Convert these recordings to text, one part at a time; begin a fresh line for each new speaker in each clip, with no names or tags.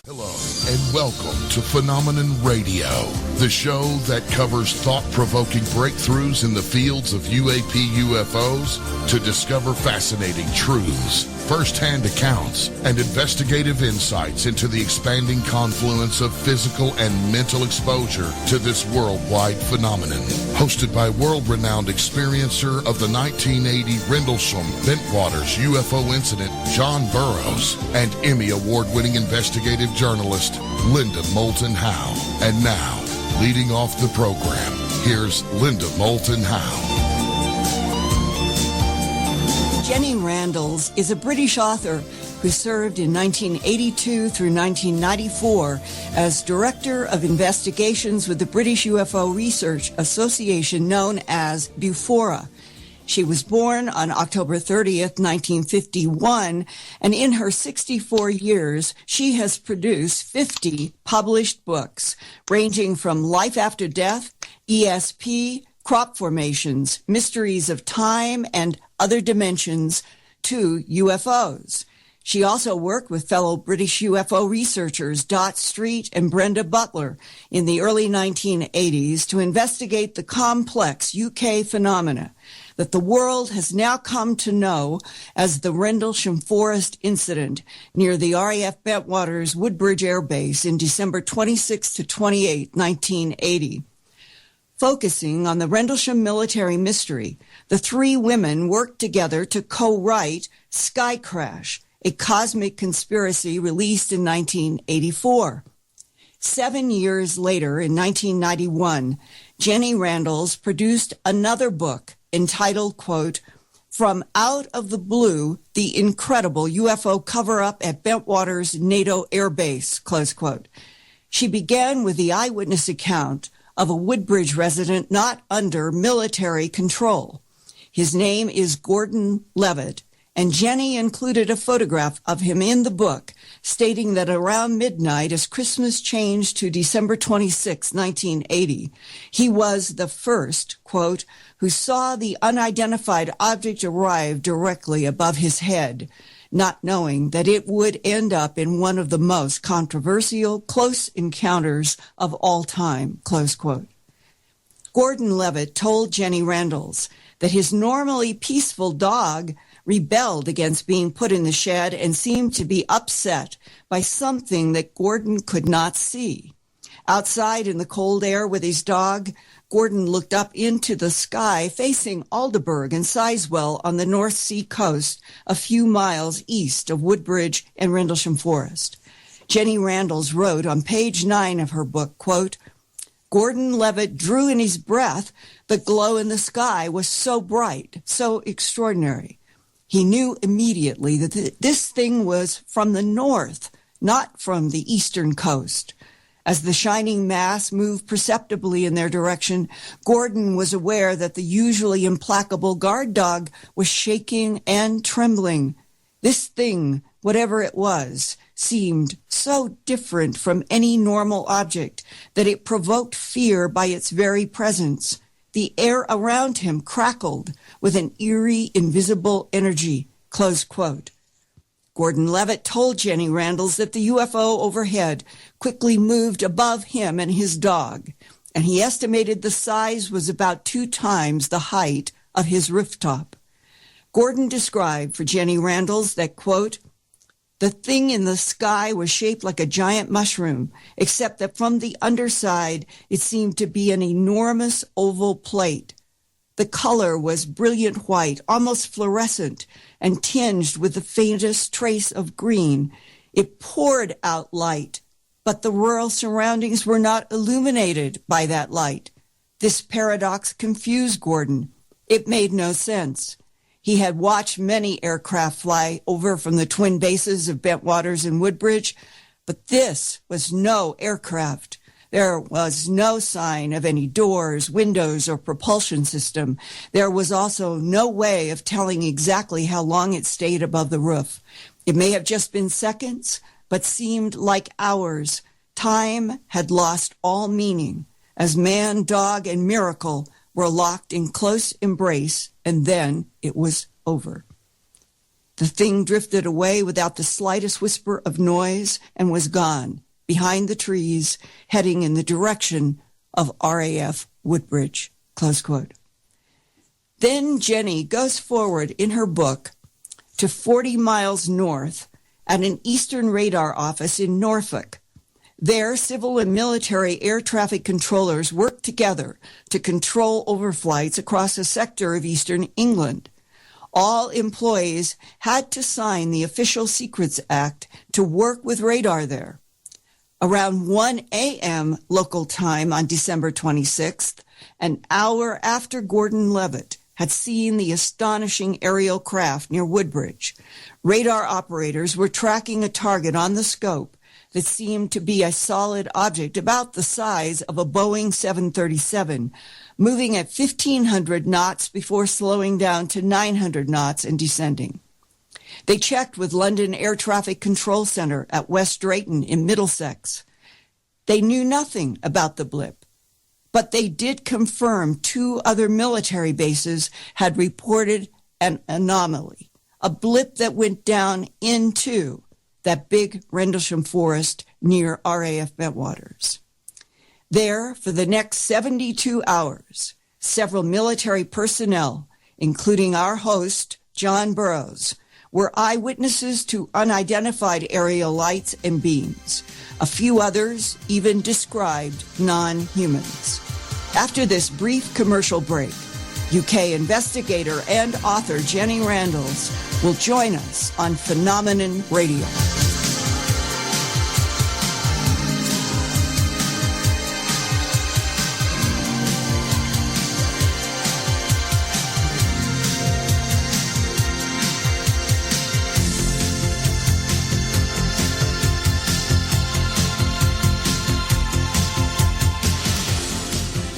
Hello, and welcome to Phenomenon Radio, the show that covers thought-provoking breakthroughs in the fields of UAP UFOs to discover fascinating truths, first-hand accounts, and investigative insights into the expanding confluence of physical and mental exposure to this worldwide phenomenon. Hosted by world-renowned experiencer of the 1980 Rendlesham Bentwaters UFO incident, John Buroughs, and Emmy Award-winning investigative journalist Linda Moulton Howe. And now, leading off the program, here's Linda Moulton Howe.
Jenny Randles is a British author who served in 1982 through 1994 as Director of Investigations with the British UFO Research Association, known as Buroughs. She was born on October 30th, 1951, and in her 64 years, she has produced 50 published books, ranging from Life After Death, ESP, Crop Formations, Mysteries of Time and Other Dimensions, to UFOs. She also worked with fellow British UFO researchers Dot Street and Brenda Butler in the early 1980s to investigate the complex UK phenomena that the world has now come to know as the Rendlesham Forest incident near the RAF Bentwaters Woodbridge Air Base in December 26 to 28, 1980. Focusing on the Rendlesham military mystery, the three women worked together to co-write Sky Crash, a cosmic conspiracy released in 1984. 7 years later, in 1991, Jenny Randles produced another book entitled, quote, From Out of the Blue, The Incredible UFO Cover-Up at Bentwaters NATO Air Base, close quote. She began with the eyewitness account of a Woodbridge resident not under military control. His name is Gordon Levitt, and Jenny included a photograph of him in the book, stating that around midnight, as Christmas changed to December 26, 1980, he was the first, quote, who saw the unidentified object arrive directly above his head, not knowing that it would end up in one of the most controversial close encounters of all time, close quote. Gordon Levitt told Jenny Randles that his normally peaceful dog rebelled against being put in the shed and seemed to be upset by something that Gordon could not see. Outside in the cold air with his dog, Gordon looked up into the sky facing Aldeburgh and Sizewell on the North Sea coast, a few miles east of Woodbridge and Rendlesham Forest. Jenny Randles wrote on page 9 of her book, quote, Gordon Levitt drew in his breath. The glow in the sky was so bright, so extraordinary. He knew immediately that this thing was from the north, not from the eastern coast. As the shining mass moved perceptibly in their direction, Gordon was aware that the usually implacable guard dog was shaking and trembling. This thing, whatever it was, seemed so different from any normal object that it provoked fear by its very presence. The air around him crackled with an eerie, invisible energy, close quote. Gordon Levitt told Jenny Randles that the UFO overhead quickly moved above him and his dog, and he estimated the size was about 2 times the height of his rooftop. Gordon described for Jenny Randles that, quote, the thing in the sky was shaped like a giant mushroom, except that from the underside it seemed to be an enormous oval plate. The color was brilliant white, almost fluorescent, and tinged with the faintest trace of green. It poured out light, but the rural surroundings were not illuminated by that light. This paradox confused Gordon. It made no sense. He had watched many aircraft fly over from the twin bases of Bentwaters and Woodbridge, but this was no aircraft. There was no sign of any doors, windows, or propulsion system. There was also no way of telling exactly how long it stayed above the roof. It may have just been seconds, but seemed like hours. Time had lost all meaning, as man, dog, and miracle were locked in close embrace, and then it was over. The thing drifted away without the slightest whisper of noise and was gone, behind the trees, heading in the direction of RAF Woodbridge, close quote. Then Jenny goes forward in her book to 40 miles north at an Eastern radar office in Norfolk. There, civil and military air traffic controllers worked together to control overflights across a sector of eastern England. All employees had to sign the Official Secrets Act to work with radar there. Around 1 a.m. local time on December 26th, an hour after Gordon Levitt had seen the astonishing aerial craft near Woodbridge, radar operators were tracking a target on the scope that seemed to be a solid object about the size of a Boeing 737, moving at 1,500 knots before slowing down to 900 knots and descending. They checked with London Air Traffic Control Center at West Drayton in Middlesex. They knew nothing about the blip, but they did confirm 2 other military bases had reported an anomaly, a blip that went down into that big Rendlesham forest near RAF Bentwaters. There, for the next 72 hours, several military personnel, including our host, John Buroughs, were eyewitnesses to unidentified aerial lights and beams. A few others even described non-humans. After this brief commercial break, UK investigator and author Jenny Randles will join us on Phenomenon Radio.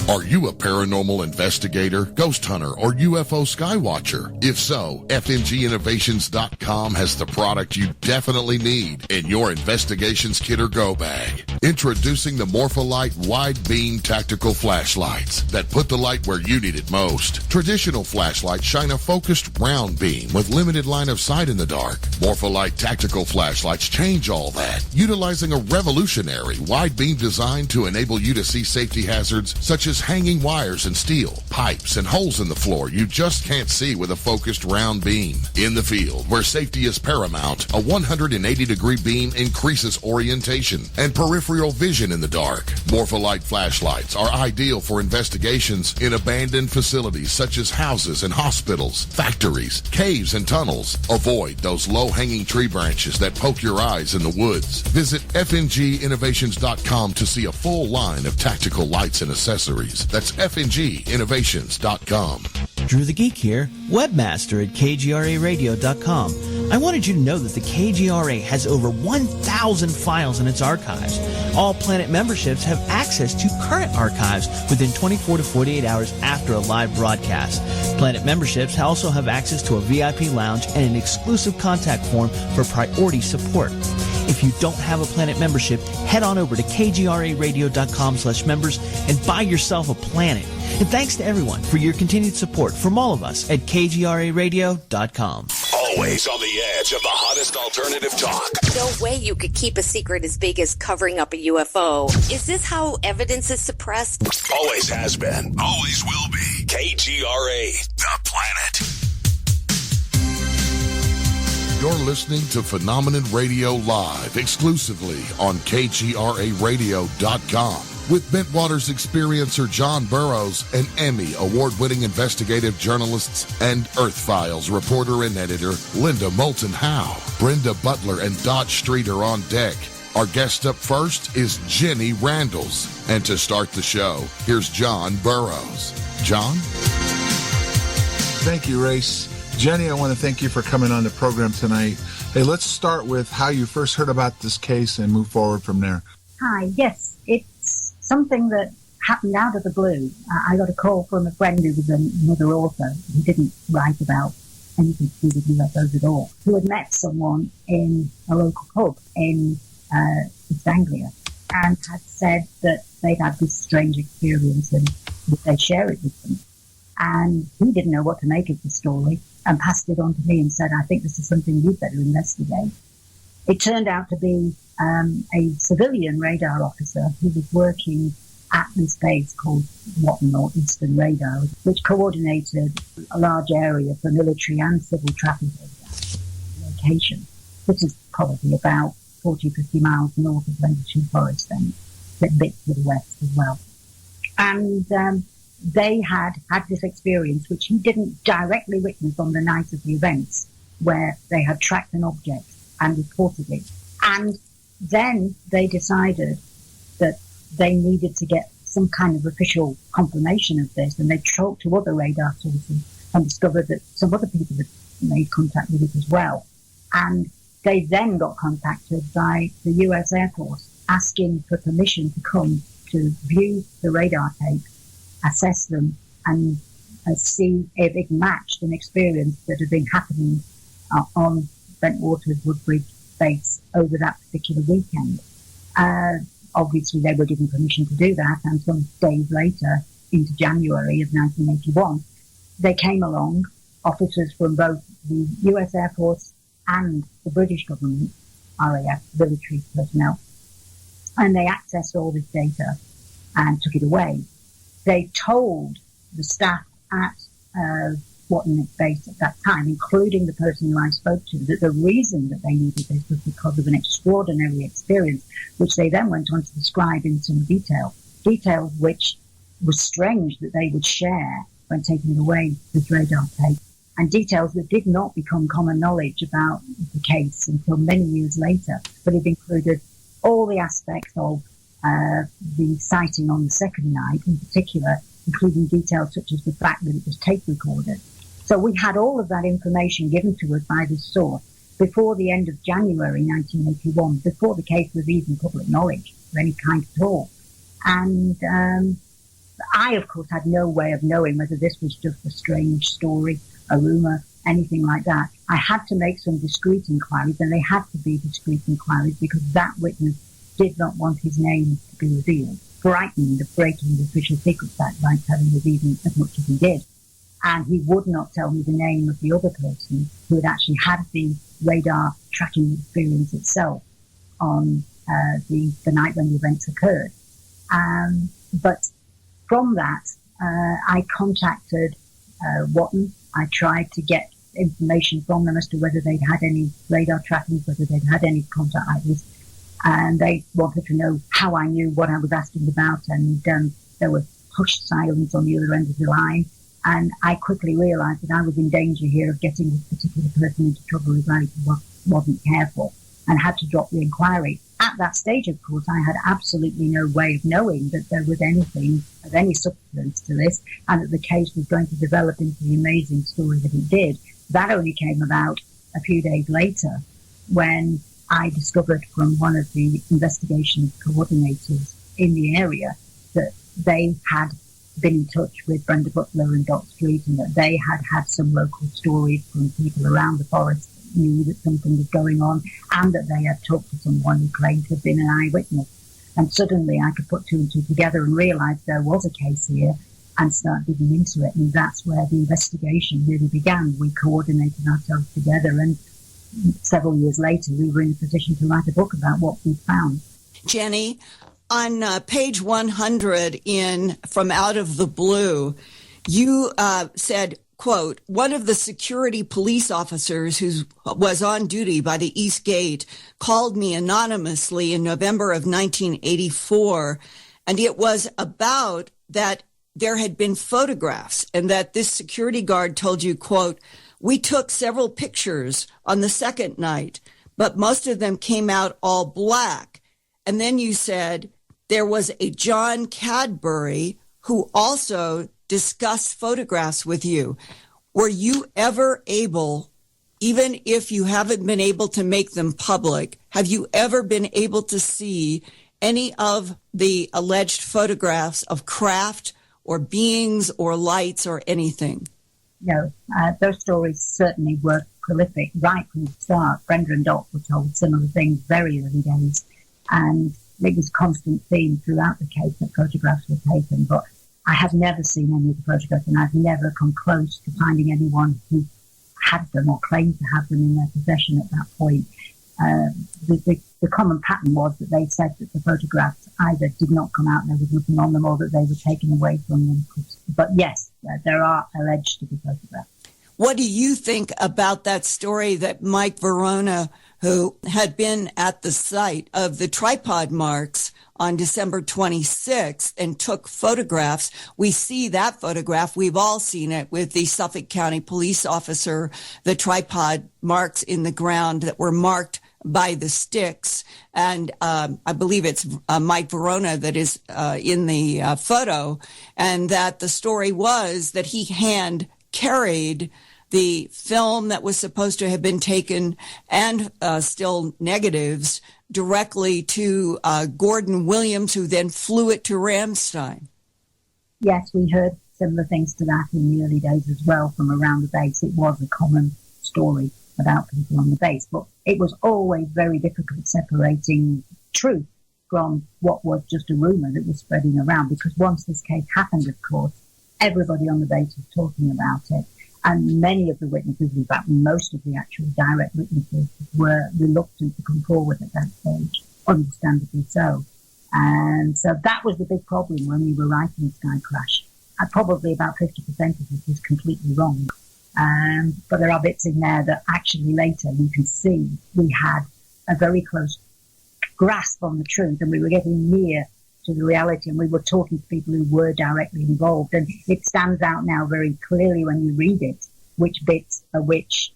Are you a paranormal investigator, ghost hunter, or UFO skywatcher? If so, FNGinnovations.com has the product you definitely need in your investigations kit or go bag. Introducing the Morpholite Wide Beam Tactical Flashlights that put the light where you need it most. Traditional flashlights shine a focused round beam with limited line of sight in the dark. Morpholite Tactical Flashlights change all that, utilizing a revolutionary wide beam design to enable you to see safety hazards such as hanging wires and steel, pipes, and holes in the floor you just can't see with a focused round beam. In the field, where safety is paramount, a 180-degree beam increases orientation and peripheral vision in the dark. Morpholite flashlights are ideal for investigations in abandoned facilities such as houses and hospitals, factories, caves, and tunnels. Avoid those low-hanging tree branches that poke your eyes in the woods. Visit FNGinnovations.com to see a full line of tactical lights and accessories. That's FNGinnovations.com.
Drew the Geek here, webmaster at KGRAradio.com. I wanted you to know that the KGRA has over 1,000 files in its archives. All Planet memberships have access to current archives within 24 to 48 hours after a live broadcast. Planet memberships also have access to a VIP lounge and an exclusive contact form for priority support. If you don't have a Planet membership, head on over to kgraradio.com/members and buy yourself a Planet. And thanks to everyone for your continued support from all of us at kgraradio.com.
Always on the edge of the hottest alternative talk.
No way you could keep a secret as big as covering up a UFO. Is this how evidence is suppressed?
Always has been. Always will be. KGRA, the planet.
You're listening to Phenomenon Radio Live exclusively on KGRAradio.com with Bentwaters experiencer John Buroughs and Emmy award-winning investigative journalists and Earth Files reporter and editor Linda Moulton Howe. Brenda Butler and Dodge Street are on deck. Our guest up first is Jenny Randles. And to start the show, here's John Buroughs. John?
Thank you, Race. Jenny, I want to thank you for coming on the program tonight. Hey, let's start with how you first heard about this case and move forward from there.
Hi, yes, it's something that happened out of the blue. I got a call from a friend who was another author who didn't write about anything to do with UFOs at all, who had met someone in a local pub in East Anglia and had said that they'd had this strange experience and would they share it with them. And he didn't know what to make of the story. and passed it on to me and said, I think this is something you'd better investigate. It turned out to be a civilian radar officer who was working at this base called Watton or Eastern Radar, which coordinated a large area for military and civil traffic location. This is probably about 40, 50 miles north of Rendlesham Forest and a bit to the west as well. And they had this experience, which he didn't directly witness on the night of the events, where they had tracked an object and reported it. And then they decided that they needed to get some kind of official confirmation of this, and they talked to other radar sources and discovered that some other people had made contact with it as well. And they then got contacted by the US Air Force asking for permission to come to view the radar tape, assess them, and see if it matched an experience that had been happening on Bentwaters Woodbridge base over that particular weekend. Obviously, they were given permission to do that, and some days later, into January of 1981, they came along, officers from both the US Air Force and the British government, RAF, military personnel, and they accessed all this data and took it away. They told the staff at Watton base at that time, including the person who I spoke to, that the reason that they needed this was because of an extraordinary experience, which they then went on to describe in some details which was strange that they would share when taking away this radar tape, and details that did not become common knowledge about the case until many years later, but it included all the aspects of the sighting on the second night, in particular, including details such as the fact that it was tape recorded. So we had all of that information given to us by this source before the end of January 1981, before the case was even public knowledge of any kind at all. And I, of course, had no way of knowing whether this was just a strange story, a rumour, anything like that. I had to make some discreet inquiries, and they had to be discreet inquiries because that witness did not want his name to be revealed, frightened of breaking the Official Secrets Act by telling us even as much as he did. And he would not tell me the name of the other person who had actually had the radar tracking experience itself on the night when the events occurred. But from that, I contacted Watton. I tried to get information from them as to whether they'd had any radar tracking, whether they'd had any contact like this. And they wanted to know how I knew what I was asking about, and there was hushed silence on the other end of the line. And I quickly realised that I was in danger here of getting this particular person into trouble if I wasn't careful, and had to drop the inquiry. At that stage, of course, I had absolutely no way of knowing that there was anything of any substance to this, and that the case was going to develop into the amazing story that it did. That only came about a few days later, when I discovered from one of the investigation coordinators in the area that they had been in touch with Brenda Butler and Dot Street, and that they had had some local stories from people around the forest that knew that something was going on, and that they had talked to someone who claimed to have been an eyewitness. And suddenly I could put two and two together and realise there was a case here and start digging into it. And that's where the investigation really began. We coordinated ourselves together, and several years later we were in a position to write a book about what we found.
Jenny, on page 100 in From Out of the Blue, you said, quote, one of the security police officers who was on duty by the East Gate called me anonymously in November of 1984, and it was about that there had been photographs, and that this security guard told you, quote, we took several pictures on the second night, but most of them came out all black. And then you said there was a John Cadbury who also discussed photographs with you. Were you ever able, even if you haven't been able to make them public, have you ever been able to see any of the alleged photographs of craft or beings or lights or anything?
No, those stories certainly were prolific right from the start. Brenda and Dot were told similar things very early days, and it was a constant theme throughout the case that photographs were taken. But I have never seen any of the photographs, and I've never come close to finding anyone who had them or claimed to have them in their possession at that point. The common pattern was that they said that the photographs either did not come out and there was nothing on them, or that they were taken away from them. But yes, there are alleged to be photographs.
What do you think about that story that Mike Verona, who had been at the site of the tripod marks on December 26th and took photographs? We see that photograph. We've all seen it with the Suffolk County police officer, the tripod marks in the ground that were marked by the sticks. And I believe it's Mike Verona that is in the photo, and that the story was that he hand carried the film that was supposed to have been taken and still negatives directly to Gordon Williams, who then flew it to Ramstein.
Yes, we heard similar things to that in the early days as well from around the base. It was a common story about people on the base, but it was always very difficult separating truth from what was just a rumor that was spreading around, because once this case happened, of course, everybody on the base was talking about it. And many of the witnesses, in fact, most of the actual direct witnesses, were reluctant to come forward at that stage, understandably so. And so that was the big problem when we were writing Sky Crash. Probably about 50% of it is completely wrong. But there are bits in there that actually later you can see we had a very close grasp on the truth, and we were getting near to the reality, and we were talking to people who were directly involved. And it stands out now very clearly when you read it, which bits are which.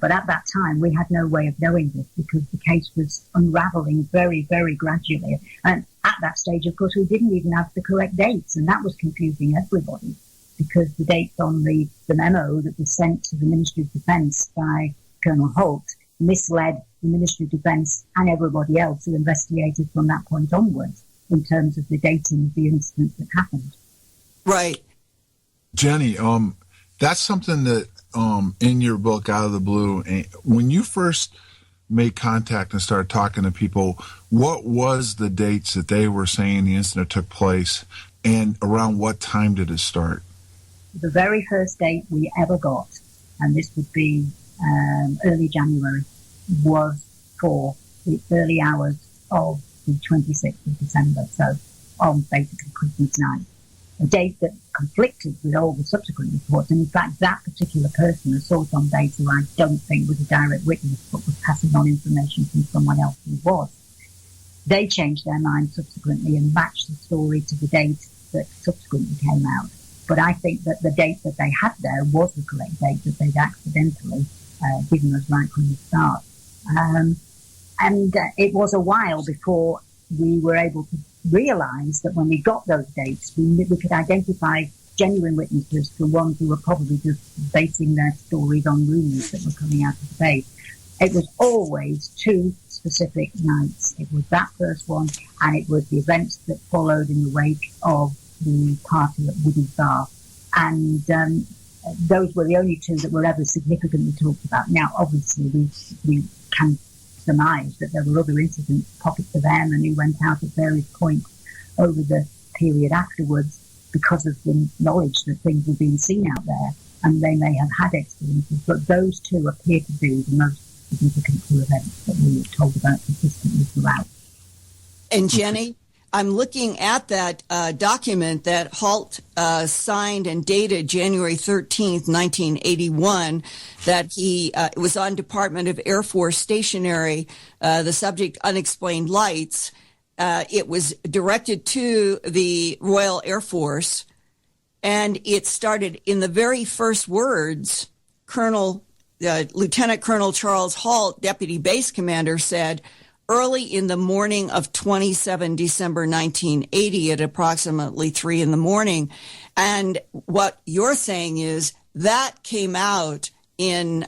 But at that time, we had no way of knowing this because the case was unraveling very, very gradually. And at that stage, of course, we didn't even have the correct dates, and that was confusing everybody, because the dates on the memo that was sent to the Ministry of Defence by Colonel Holt misled the Ministry of Defence and everybody else who investigated from that point onwards in terms of the dating of the incident that happened.
Right.
Jenny, that's something that in your book, Out of the Blue, when you first made contact and started talking to people, what was the dates that they were saying the incident took place, and around what time did it start?
The very first date we ever got, and this would be early January, was for the early hours of the 26th of December, so on basically Christmas night. A date that conflicted with all the subsequent reports, and in fact that particular person, a source on base who I don't think was a direct witness but was passing on information from someone else who was, they changed their mind subsequently and matched the story to the date that subsequently came out. But I think that the date that they had there was the correct date that they'd accidentally given us right from the start. And it was a while before we were able to realise that when we got those dates, we could identify genuine witnesses from ones who were probably just basing their stories on rumours that were coming out of the base. It was always two specific nights. It was that first one, and it was the events that followed in the wake of the party at Woody's Bar. And those were the only two that were ever significantly talked about. Now, obviously, we can surmise that there were other incidents, pockets of airmen who went out at various points over the period afterwards because of the knowledge that things were being seen out there, and they may have had experiences. But those two appear to be the most significant two events that we were told about consistently throughout.
And Jenny, I'm looking at that document that Holt signed and dated January 13th, 1981, that he it was on Department of Air Force stationery, the subject unexplained lights. It was directed to the Royal Air Force, and it started in the very first words. Lieutenant Colonel Charles Holt, Deputy Base Commander, said, early in the morning of 27 December 1980 at approximately 3 a.m. And what you're saying is that came out and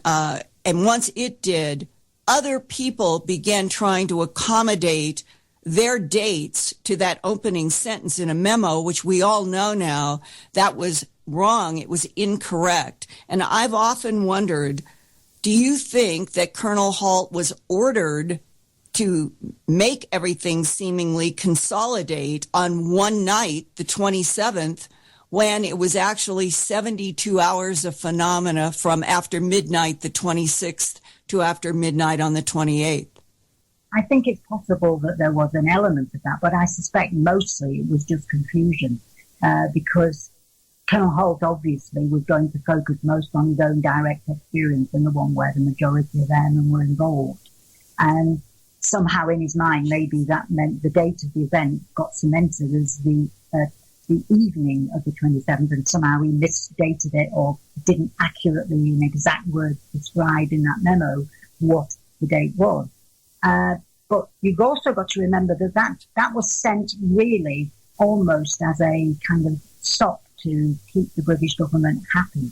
once it did, other people began trying to accommodate their dates to that opening sentence in a memo, which we all know now that was wrong. It was incorrect. And I've often wondered, do you think that Colonel Holt was ordered to make everything seemingly consolidate on one night, the 27th, when it was actually 72 hours of phenomena from after midnight the 26th to after midnight on the 28th?
I think it's possible that there was an element of that, but I suspect mostly it was just confusion, because Colonel Holt obviously was going to focus most on his own direct experience and the one where the majority of airmen were involved. And somehow in his mind, maybe that meant the date of the event got cemented as the evening of the 27th, and somehow he misdated it or didn't accurately in exact words describe in that memo what the date was. But you've also got to remember that was sent really almost as a kind of stop to keep the British government happy,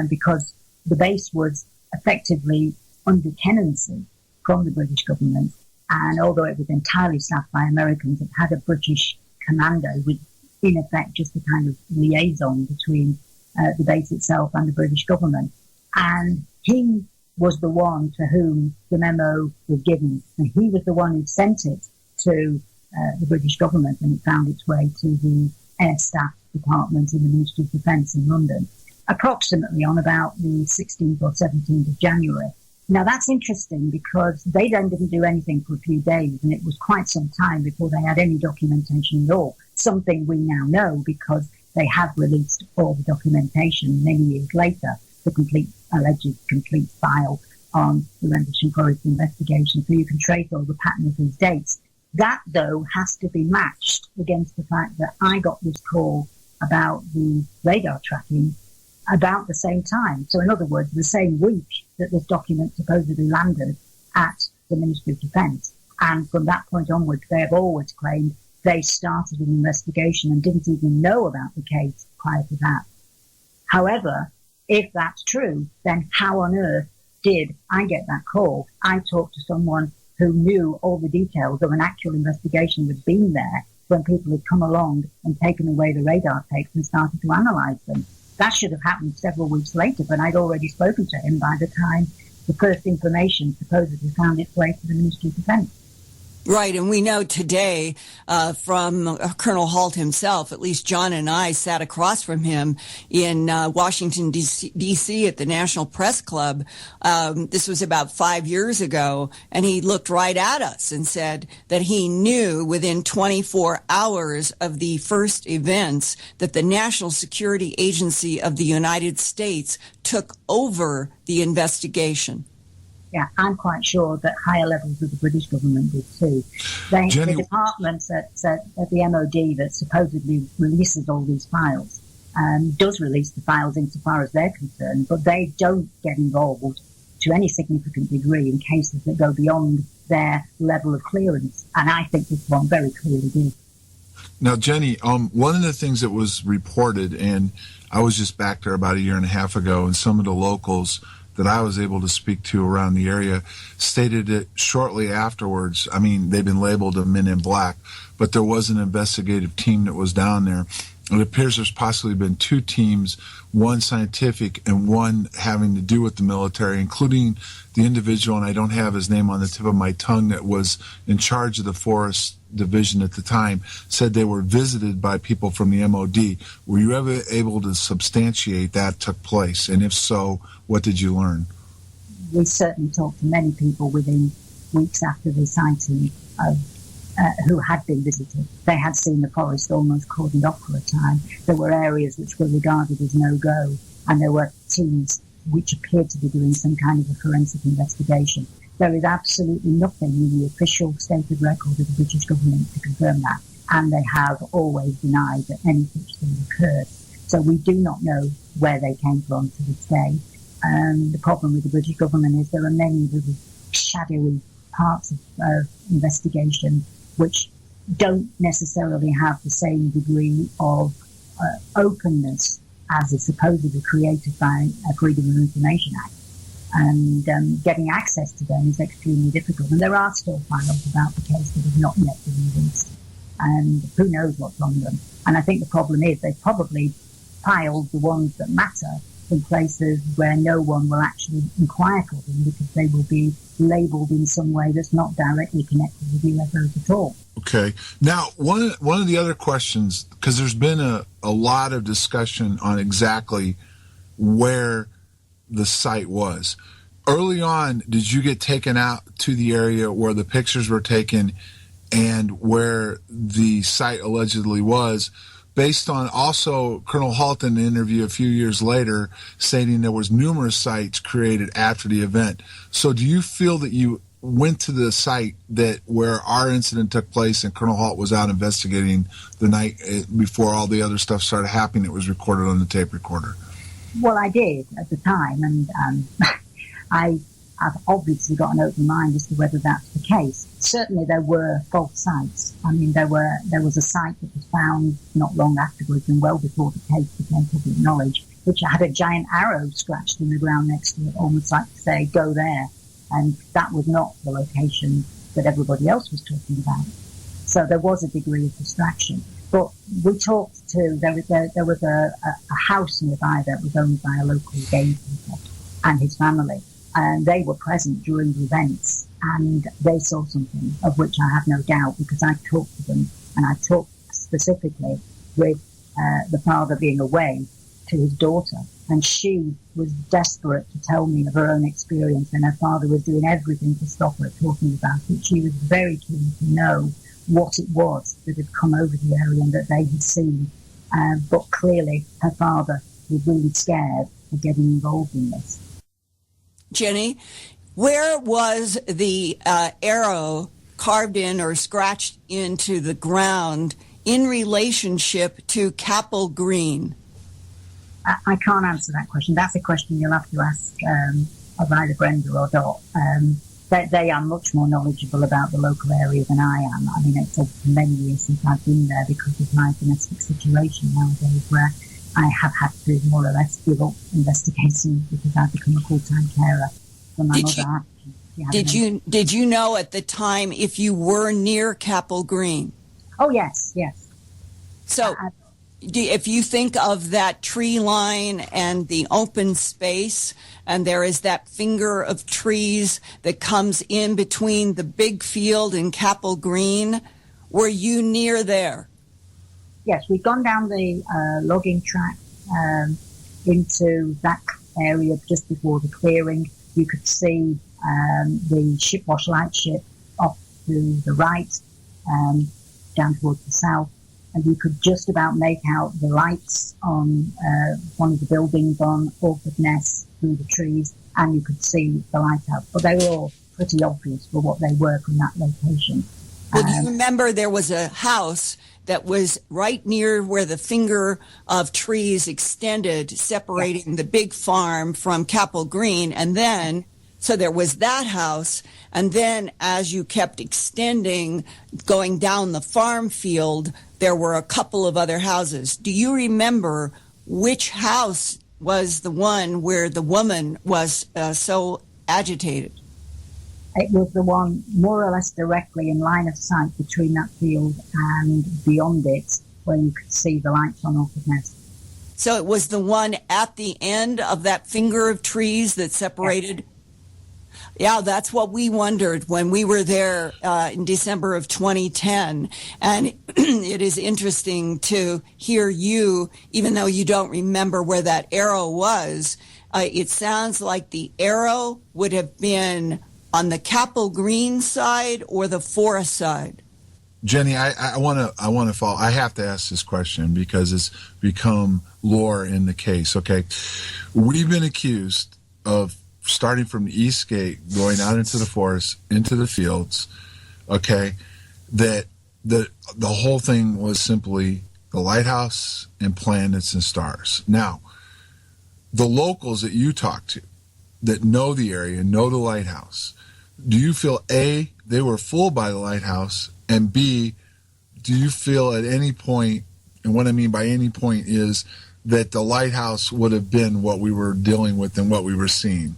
because the base was effectively under tenancy from the British government. And although it was entirely staffed by Americans, it had a British commander with, in effect, just a kind of liaison between the base itself and the British government. And he was the one to whom the memo was given. And he was the one who sent it to the British government, and it found its way to the Air Staff Department in the Ministry of Defence in London, approximately on about the 16th or 17th of January. Now, that's interesting because they then didn't do anything for a few days, and it was quite some time before they had any documentation at all, something we now know because they have released all the documentation many years later, the alleged complete file on the Randles and Forrest investigation, so you can trace all the pattern of these dates. That, though, has to be matched against the fact that I got this call about the radar tracking about the same time. So in other words, the same week that this document supposedly landed at the Ministry of Defence. And from that point onwards, they have always claimed they started an investigation and didn't even know about the case prior to that. However, if that's true, then how on earth did I get that call? I talked to someone who knew all the details of an actual investigation that had been there when people had come along and taken away the radar tapes and started to analyse them. That should have happened several weeks later, but I'd already spoken to him by the time the first information supposedly found its way to the Ministry of Defence.
Right, and we know today from Colonel Holt himself, at least John and I sat across from him in Washington, D.C. at the National Press Club. This was about 5 years ago, and he looked right at us and said that he knew within 24 hours of the first events that the National Security Agency of the United States took over the investigation.
Yeah, I'm quite sure that higher levels of the British government did too. The department at the MOD that supposedly releases all these files does release the files insofar as they're concerned, but they don't get involved to any significant degree in cases that go beyond their level of clearance. And I think this one very clearly did.
Now, Jenny, one of the things that was reported, and I was just back there about a year and a half ago, and some of the locals that I was able to speak to around the area stated it shortly afterwards. I mean, they've been labeled a Men in Black, but there was an investigative team that was down there. It appears there's possibly been two teams, one scientific and one having to do with the military, including the individual, and I don't have his name on the tip of my tongue, that was in charge of the Forest Division at the time, said they were visited by people from the MOD. Were you ever able to substantiate that took place? And if so, what did you learn?
We certainly talked to many people within weeks after the sighting of who had been visited. They had seen the forest almost cordoned off for a time. There were areas which were regarded as no-go, and there were teams which appeared to be doing some kind of a forensic investigation. There is absolutely nothing in the official stated record of the British government to confirm that, and they have always denied that any such thing occurred. So we do not know where they came from to this day. The problem with the British government is there are many little shadowy parts of investigation which don't necessarily have the same degree of openness as is supposedly created by a Freedom of Information Act. And getting access to them is extremely difficult. And there are still files about the case that have not yet been released. And who knows what's on them. And I think the problem is they've probably filed the ones that matter in places where no one will actually inquire for them because they will be labeled in some way that's not directly connected with UFOs at all.
Okay. Now, one of the other questions, because there's been a lot of discussion on exactly where the site was. Early on, did you get taken out to the area where the pictures were taken and where the site allegedly was, based on also Colonel Halton in an interview a few years later stating there was numerous sites created after the event? So do you feel that you went to the site that where our incident took place and Colonel Halt was out investigating the night before all the other stuff started happening? It was recorded on the tape recorder.
Well, I did at the time, and I've obviously got an open mind as to whether that's the case. Certainly there were false sites. I mean, there was a site that was found not long afterwards and well before the case became public knowledge, which had a giant arrow scratched in the ground next to it, almost like to say, go there. And that was not the location that everybody else was talking about. So there was a degree of distraction. But we talked to, there was a house nearby that was owned by a local gamekeeper and his family. And they were present during the events, and they saw something of which I have no doubt, because I talked to them, and I talked specifically with the father being away to his daughter, and she was desperate to tell me of her own experience, and her father was doing everything to stop her talking about it. She was very keen to know what it was that had come over the area and that they had seen, but clearly her father was really scared of getting involved in this.
Jenny, where was the arrow carved in or scratched into the ground in relationship to Capel Green?
I can't answer that question. That's a question you'll have to ask of either Brenda or Dot. They are much more knowledgeable about the local area than I am. I mean, it's many years since I've been there because of my domestic situation nowadays, where I have had to more or less give up investigating because I've become a full-time carer for my mother.
Did you know at the time if you were near Capel Green?
Oh, yes.
So if you think of that tree line and the open space, and there is that finger of trees that comes in between the big field and Capel Green, were you near there?
Yes, we've gone down the logging track into that area just before the clearing. You could see the Shipwash lightship off to the right, down towards the south, and you could just about make out the lights on one of the buildings on Orford Ness through the trees, and you could see the lighthouse. But they were all pretty obvious for what they were from that location.
Well, do you remember there was a house that was right near where the finger of trees extended, separating the big farm from Capel Green, and then, so there was that house, and then as you kept extending, going down the farm field, there were a couple of other houses. Do you remember which house was the one where the woman was so agitated?
It was the one more or less directly in line of sight between that field and beyond it, where you could see the lights on Orford Ness.
So it was the one at the end of that finger of trees that separated? Yeah, that's what we wondered when we were there in December of 2010. And it is interesting to hear you, even though you don't remember where that arrow was, it sounds like the arrow would have been on the Capel Green side or the forest side.
Jenny, I want to follow. I have to ask this question because it's become lore in the case. Okay, we've been accused of starting from the East Gate, going out into the forest, into the fields. Okay, that the whole thing was simply the lighthouse and planets and stars. Now, the locals that you talk to, that know the area, know the lighthouse, do you feel A, they were fooled by the lighthouse, and B, do you feel at any point, and what I mean by any point is that the lighthouse would have been what we were dealing with and what we were seeing?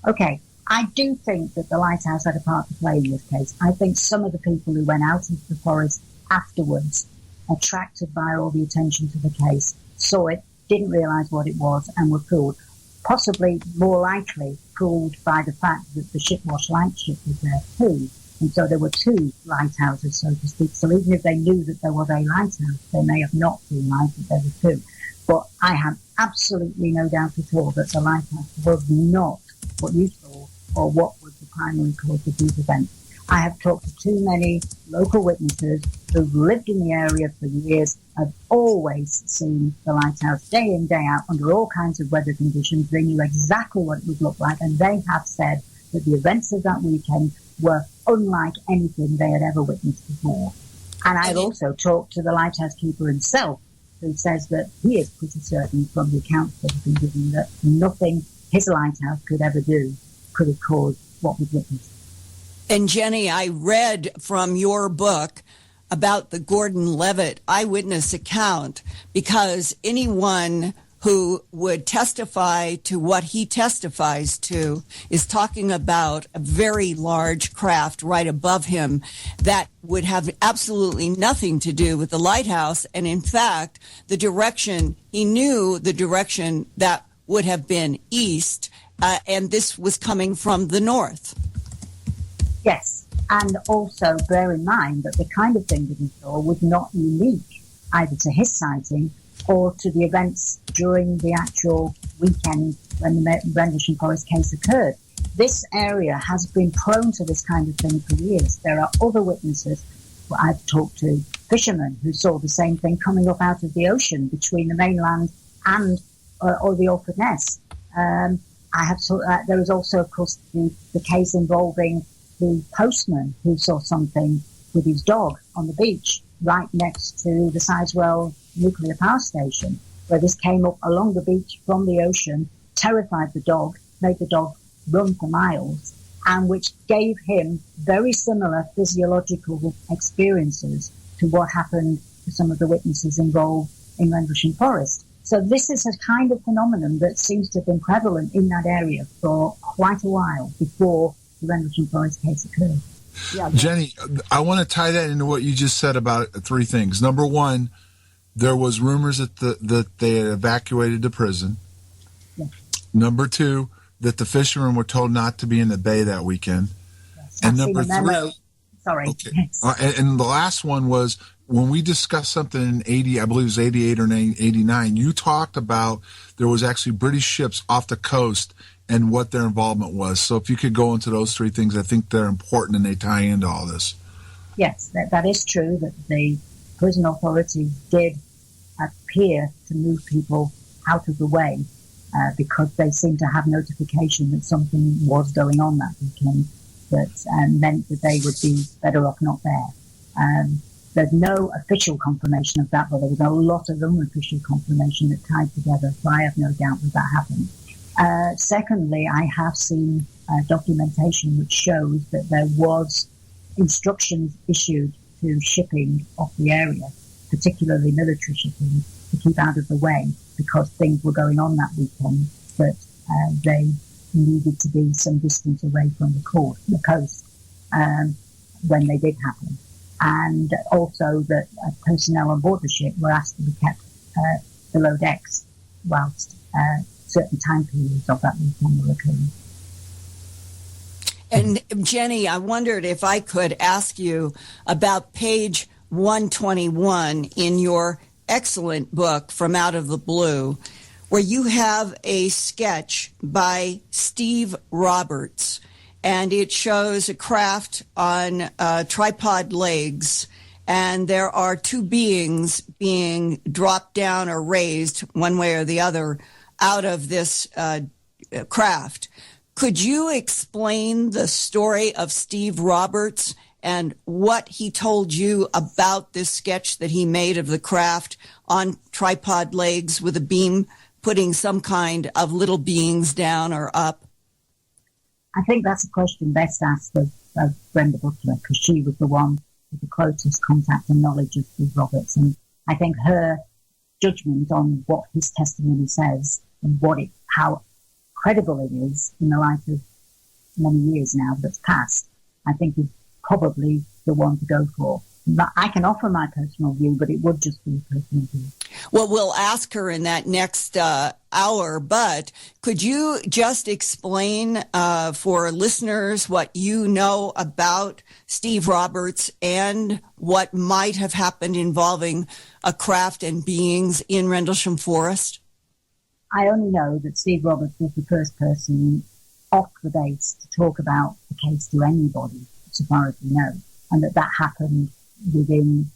Okay, I do think that the lighthouse had a part to play in this case. I think some of the people who went out into the forest afterwards, attracted by all the attention to the case, saw it, didn't realise what it was, and were fooled. possibly more likely fooled by the fact that the shipwash lightship was there too. And so there were two lighthouses, so to speak. So even if they knew that there was a lighthouse, they may have not realised that there were two. But I have absolutely no doubt at all that the lighthouse was not what you saw or what was the primary cause of these events. I have talked to too many local witnesses who've lived in the area for years, have always seen the lighthouse day in, day out, under all kinds of weather conditions. They knew exactly what it would look like, and they have said that the events of that weekend were unlike anything they had ever witnessed before. And I've also talked to the lighthouse keeper himself, who says that he is pretty certain from the accounts that have been given that nothing his lighthouse could ever do could have caused what was witnessed.
And Jenny, I read from your book about the Gordon Levitt eyewitness account, because anyone who would testify to what he testifies to is talking about a very large craft right above him that would have absolutely nothing to do with the lighthouse. And in fact, the direction, he knew the direction that would have been east, and this was coming from the north.
Yes, and also bear in mind that the kind of thing that he saw was not unique either to his sighting or to the events during the actual weekend when the Rendlesham Forest case occurred. This area has been prone to this kind of thing for years. There are other witnesses. Well, I've talked to fishermen who saw the same thing coming up out of the ocean between the mainland and or the Orford Ness. There is also, of course, the case involving the postman who saw something with his dog on the beach right next to the Sizewell nuclear power station, where this came up along the beach from the ocean, terrified the dog, made the dog run for miles, and which gave him very similar physiological experiences to what happened to some of the witnesses involved in Rendlesham Forest. So this is a kind of phenomenon that seems to have been prevalent in that area for quite a while before the Rendlesham Forest case occurred. Yeah,
Jenny, I want to tie that into what you just said about three things. Number one, there was rumors that they had evacuated the prison.
Yes.
Number two, that the fishermen were told not to be in the bay that weekend.
Yes,
and number three,
sorry.
Okay.
Yes.
And the last one was when we discussed something in 80, I believe it was 88 or 89, you talked about there was actually British ships off the coast and what their involvement was. So if you could go into those three things, I think they're important and they tie into all this.
Yes, that is true, that the prison authorities did appear to move people out of the way because they seemed to have notification that something was going on that weekend that meant that they would be better off not there. There's no official confirmation of that, but there was a lot of unofficial confirmation that tied together, so I have no doubt that happened. Secondly, I have seen documentation which shows that there was instructions issued to shipping off the area, particularly military shipping, to keep out of the way because things were going on that weekend, that they needed to be some distance away from the coast when they did happen. And also that personnel on board the ship were asked to be kept below decks whilst certain time periods of that weekend were occurring.
And Jenny, I wondered if I could ask you about page 121 in your excellent book, From Out of the Blue, where you have a sketch by Steve Roberts, and it shows a craft on tripod legs, and there are two beings being dropped down or raised one way or the other out of this craft. Could you explain the story of Steve Roberts and what he told you about this sketch that he made of the craft on tripod legs with a beam putting some kind of little beings down or up?
I think that's a question best asked of Brenda Butler, because she was the one with the closest contact and knowledge of Steve Roberts. And I think her judgment on what his testimony says and how credible it is in the light of many years now that's passed, I think is probably the one to go for. But I can offer my personal view, but it would just be a personal view.
Well, we'll ask her in that next hour, but could you just explain for listeners what you know about Steve Roberts and what might have happened involving a craft and beings in Rendlesham Forest?
I only know that Steve Roberts was the first person off the base to talk about the case to anybody, so far as we know, and that happened within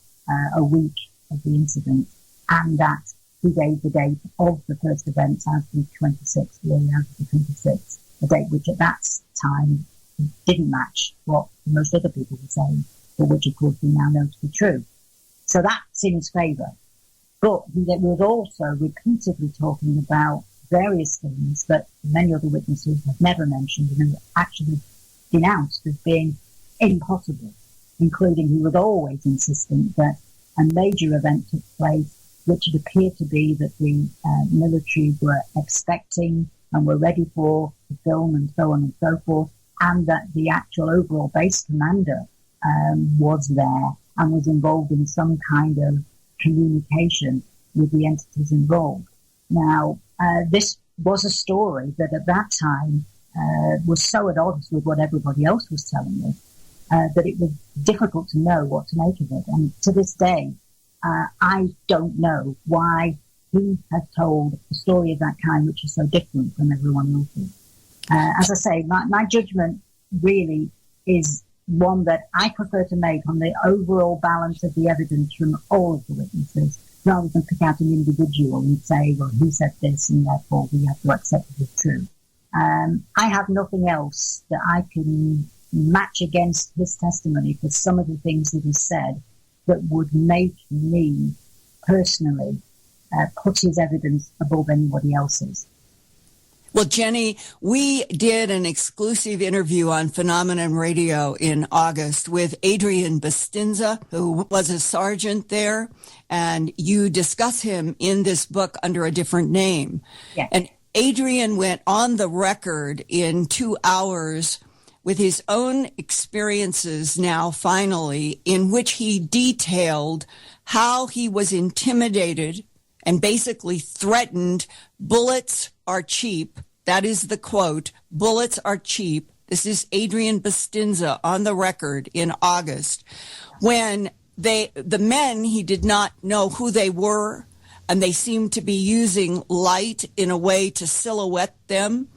a week of the incident, and that he gave the date of the first event as the 26th, the early hours of the 26th, a date which at that time didn't match what most other people were saying, but which of course we now know to be true. So that's in his favour. But he was also repeatedly talking about various things that many other witnesses have never mentioned and have actually denounced as being impossible, including he was always insistent that a major event took place which it appeared to be that the military were expecting and were ready for to film and so on and so forth, and that the actual overall base commander was there and was involved in some kind of communication with the entities involved. Now, this was a story that at that time was so at odds with what everybody else was telling us that it was difficult to know what to make of it. And to this day, I don't know why he has told a story of that kind which is so different from everyone else's. As I say, my judgment really is one that I prefer to make on the overall balance of the evidence from all of the witnesses, rather than pick out an individual and say, well, he said this and therefore we have to accept it as true. I have nothing else that I can match against his testimony for some of the things that he said that would make me personally put his evidence above anybody else's.
Well, Jenny, we did an exclusive interview on Phenomenon Radio in August with Adrian Bustinza, who was a sergeant there, and you discuss him in this book under a different name.
Yes.
And Adrian went on the record in 2 hours with his own experiences now, finally, in which he detailed how he was intimidated and basically threatened. Bullets are cheap. That is the quote. Bullets are cheap. This is Adrian Bustinza on the record in August, when the men, he did not know who they were, and they seemed to be using light in a way to silhouette them,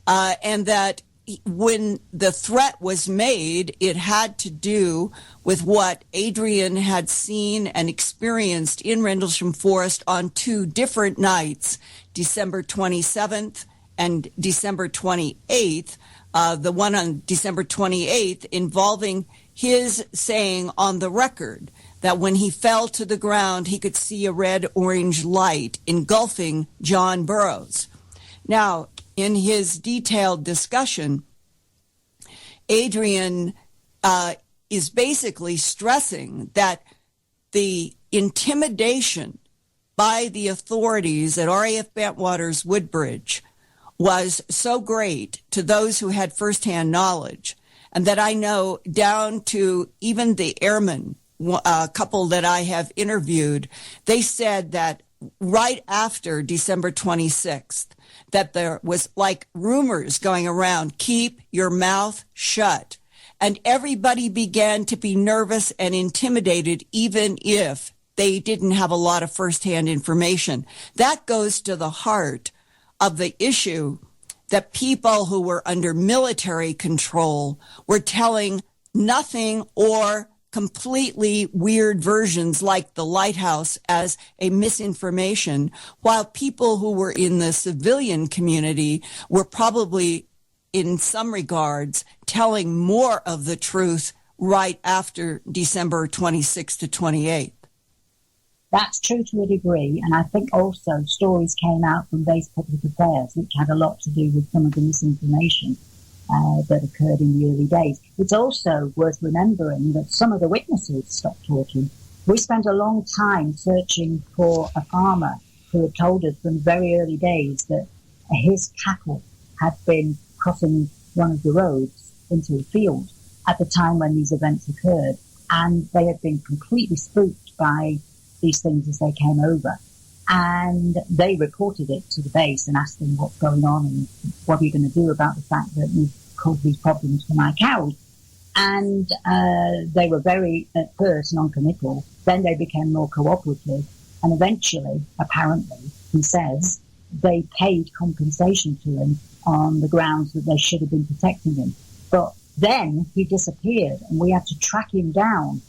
and that when the threat was made, it had to do with what Adrian had seen and experienced in Rendlesham Forest on 2 different nights, December 27th and December 28th. The one on December 28th involving his saying on the record that when he fell to the ground, he could see a red-orange light engulfing John Buroughs. Now, in his detailed discussion, Adrian is basically stressing that the intimidation by the authorities at RAF Bentwaters Woodbridge was so great to those who had firsthand knowledge, and that I know down to even the airmen, a couple that I have interviewed, they said that right after December 26th, that there was like rumors going around, keep your mouth shut. And everybody began to be nervous and intimidated, even if they didn't have a lot of firsthand information. That goes to the heart of the issue that people who were under military control were telling nothing or completely weird versions like the lighthouse as a misinformation, while people who were in the civilian community were probably, in some regards, telling more of the truth right after December 26th to 28th.
That's true to a degree, and I think also stories came out from base public affairs, which had a lot to do with some of the misinformation that occurred in the early days. It's also worth remembering that some of the witnesses stopped talking. We spent a long time searching for a farmer who had told us from very early days that his cattle had been crossing one of the roads into a field at the time when these events occurred, and they had been completely spooked by these things as they came over. And they reported it to the base and asked them what's going on and what are you going to do about the fact that you've caused these problems for my cows. And they were very, at first, non-committal. Then they became more cooperative. And eventually, apparently, he says, they paid compensation to him on the grounds that they should have been protecting him. But then he disappeared and we had to track him down.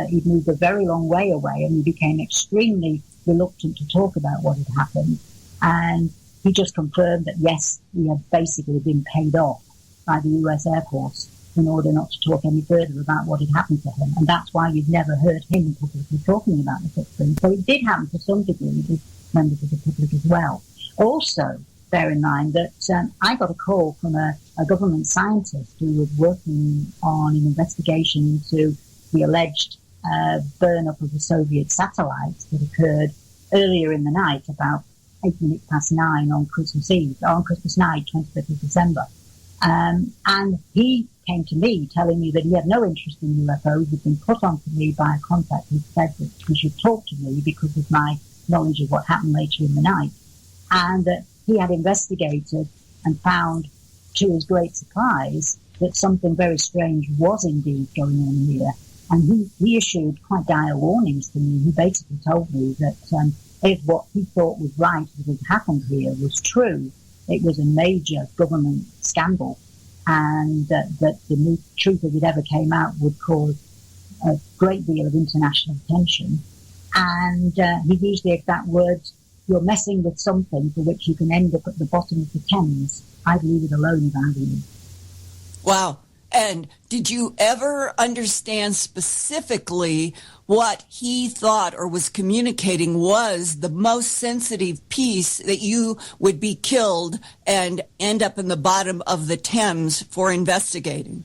He'd moved a very long way away and he became extremely reluctant to talk about what had happened. And he just confirmed that, yes, he had basically been paid off by the US Air Force in order not to talk any further about what had happened to him. And that's why you've never heard him publicly talking about the footprint. So it did happen to some degree with members of the public as well. Also, bear in mind that I got a call from a government scientist who was working on an investigation into the alleged burn-up of the Soviet satellites that occurred earlier in the night, about 8 minutes past 9 on Christmas Eve, on Christmas night, 25th of December. And he came to me telling me that he had no interest in UFOs. He'd been put on to me by a contact who said that he should talk to me because of my knowledge of what happened later in the night. And that he had investigated and found, to his great surprise, that something very strange was indeed going on here. And he issued quite dire warnings to me. He basically told me that if what he thought was right that had happened here was true, it was a major government scandal, and that the truth if it ever came out would cause a great deal of international attention. And he used the exact words, "You're messing with something for which you can end up at the bottom of the Thames. I'd leave it alone if I were you."
Wow. And did you ever understand specifically what he thought or was communicating was the most sensitive piece that you would be killed and end up in the bottom of the Thames for investigating?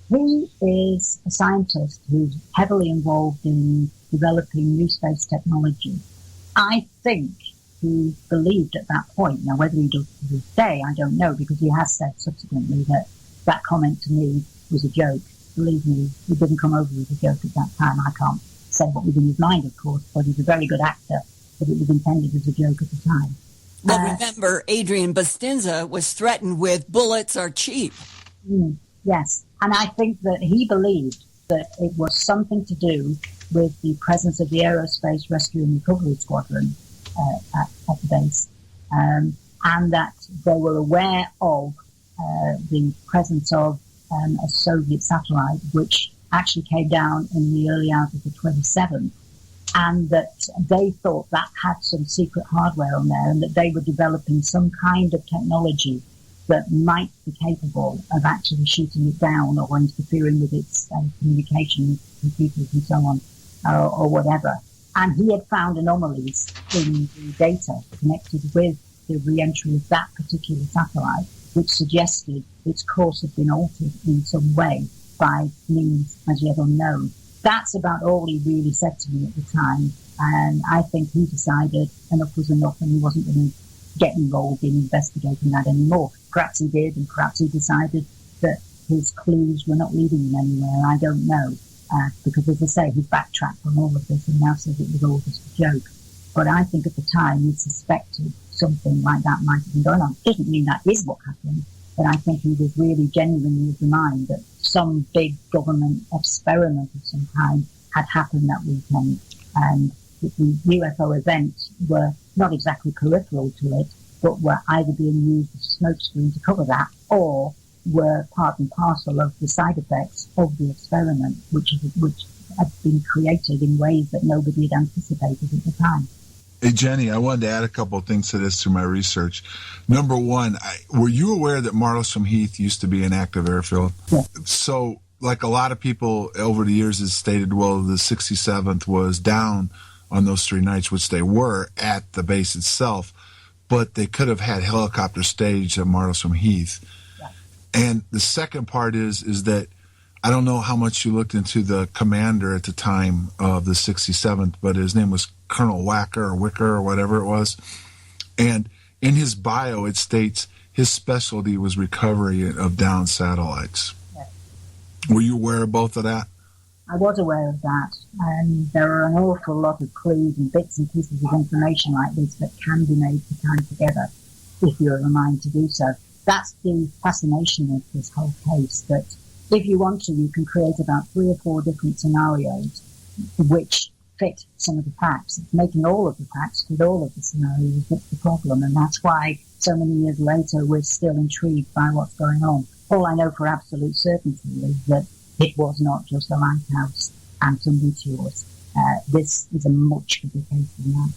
He is a scientist who's heavily involved in developing new space technology. I think he believed at that point, now whether he does to this day, I don't know, because he has said subsequently that comment to me was a joke. Believe me, it didn't come over as a joke at that time. I can't say what was in his mind, of course, but he's a very good actor, but it was intended as a joke at the time.
Well, remember, Adrian Bustinza was threatened with bullets are cheap.
Yes, and I think that he believed that it was something to do with the presence of the Aerospace Rescue and Recovery Squadron at the base, and that they were aware of the presence of a Soviet satellite, which actually came down in the early hours of the 27th, and that they thought that had some secret hardware on there, and that they were developing some kind of technology that might be capable of actually shooting it down or interfering with its communication with computers and so on, or whatever. And he had found anomalies in the data connected with the re-entry of that particular satellite, which suggested its course had been altered in some way by means as yet unknown. That's about all he really said to me at the time, and I think he decided enough was enough and he wasn't going to get involved in investigating that anymore. Perhaps he did, and perhaps he decided that his clues were not leading him anywhere. I don't know, because as I say, he's backtracked on all of this and now says it was all just a joke. But I think at the time he suspected something like that might have been going on. Doesn't mean that is what happened, but I think he was really genuinely of the mind that some big government experiment of some kind had happened that weekend, and that the UFO events were not exactly peripheral to it, but were either being used as a smokescreen to cover that, or were part and parcel of the side effects of the experiment, which had been created in ways that nobody had anticipated at the time.
Hey, Jenny, I wanted to add a couple of things to this through my research. Number one, were you aware that Martlesham Heath used to be an active airfield?
Yeah.
So, like a lot of people over the years has stated, well, the 67th was down on those 3 nights, which they were at the base itself, but they could have had helicopter staged at Martlesham Heath.
Yeah.
And the second part is that I don't know how much you looked into the commander at the time of the 67th, but his name was Colonel Wicker or whatever it was. And in his bio, it states his specialty was recovery of downed satellites.
Yeah.
Were you aware of both of that?
I was aware of that, and there are an awful lot of clues and bits and pieces of information like this that can be made to tie together if you're of a mind to do so. That's the fascination of this whole case, that if you want to, you can create about 3 or 4 different scenarios which fit some of the facts. It's making all of the facts fit all of the scenarios that's the problem, and that's why so many years later we're still intrigued by what's going on. All I know for absolute certainty is that it was not just a lighthouse and some meteors. This is a much bigger case than that.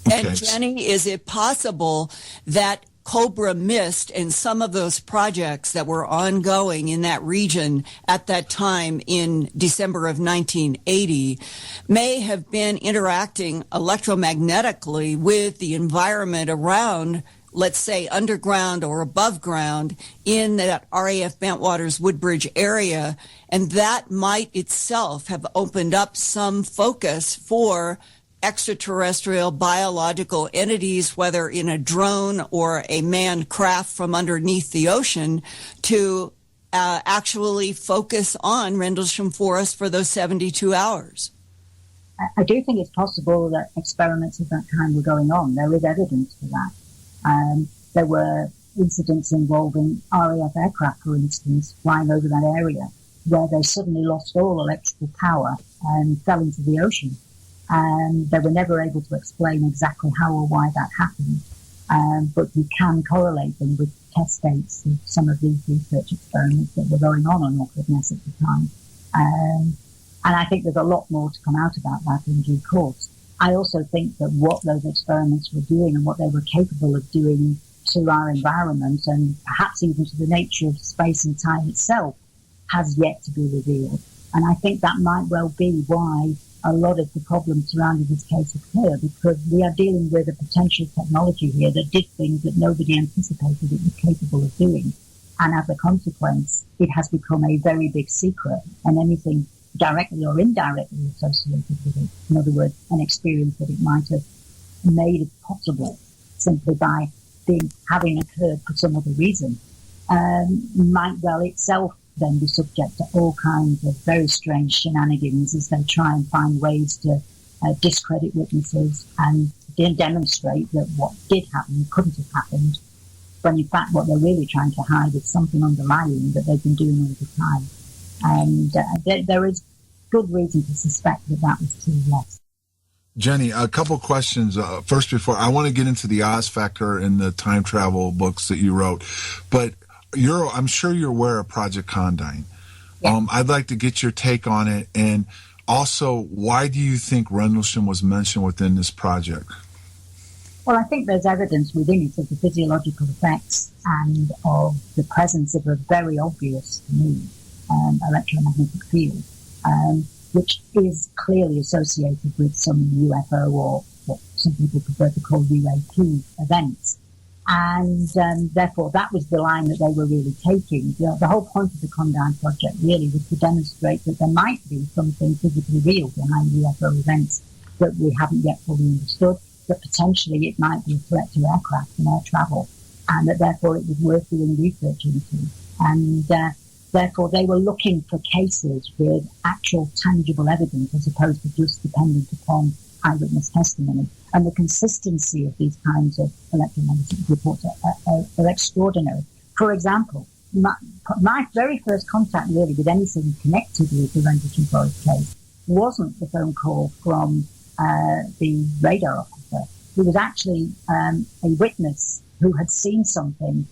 Okay. And Jenny, is it possible that Cobra Mist and some of those projects that were ongoing in that region at that time in December of 1980 may have been interacting electromagnetically with the environment around, let's say, underground or above ground in that RAF Bentwaters Woodbridge area, and that might itself have opened up some focus for extraterrestrial biological entities, whether in a drone or a manned craft from underneath the ocean, to actually focus on Rendlesham Forest for those 72 hours.
I do think it's possible that experiments of that kind were going on. There is evidence for that. There were incidents involving RAF aircraft, for instance, flying over that area, where they suddenly lost all electrical power and fell into the ocean. And they were never able to explain exactly how or why that happened. But you can correlate them with test dates of some of these research experiments that were going on Awkward Ness at the time. And I think there's a lot more to come out about that in due course. I also think that what those experiments were doing and what they were capable of doing to our environment, and perhaps even to the nature of space and time itself, has yet to be revealed. And I think that might well be why a lot of the problems surrounding this case occur, because we are dealing with a potential technology here that did things that nobody anticipated it was capable of doing. And as a consequence, it has become a very big secret, and anything directly or indirectly associated with it, in other words, an experience that it might have made it possible simply by having occurred for some other reason, might well itself then be subject to all kinds of very strange shenanigans as they try and find ways to discredit witnesses and demonstrate that what did happen couldn't have happened, when in fact what they're really trying to hide is something underlying that they've been doing all the time. And there is good reason to suspect that that was true, yes.
Jenny, a couple questions. First, before I want to get into the Oz factor in the time travel books that you wrote, but I'm sure you're aware of Project Condign. Yeah. I'd like to get your take on it, and also, why do you think Rendlesham was mentioned within this project?
Well, I think there's evidence within it of the physiological effects and of the presence of a very obvious, to me, electromagnetic field, which is clearly associated with some UFO or what some people prefer to call UAP events. And therefore, that was the line that they were really taking. The whole point of the Condign Project really was to demonstrate that there might be something physically real behind UFO events that we haven't yet fully understood, that potentially it might be a threat to aircraft and air travel, and that therefore it was worth doing research into. And therefore, they were looking for cases with actual tangible evidence as opposed to just dependent upon eyewitness testimony. And the consistency of these kinds of electromagnetic reports are extraordinary. For example, my very first contact really with anything connected with the Rendlesham Forest case wasn't the phone call from the radar officer. It was actually a witness who had seen something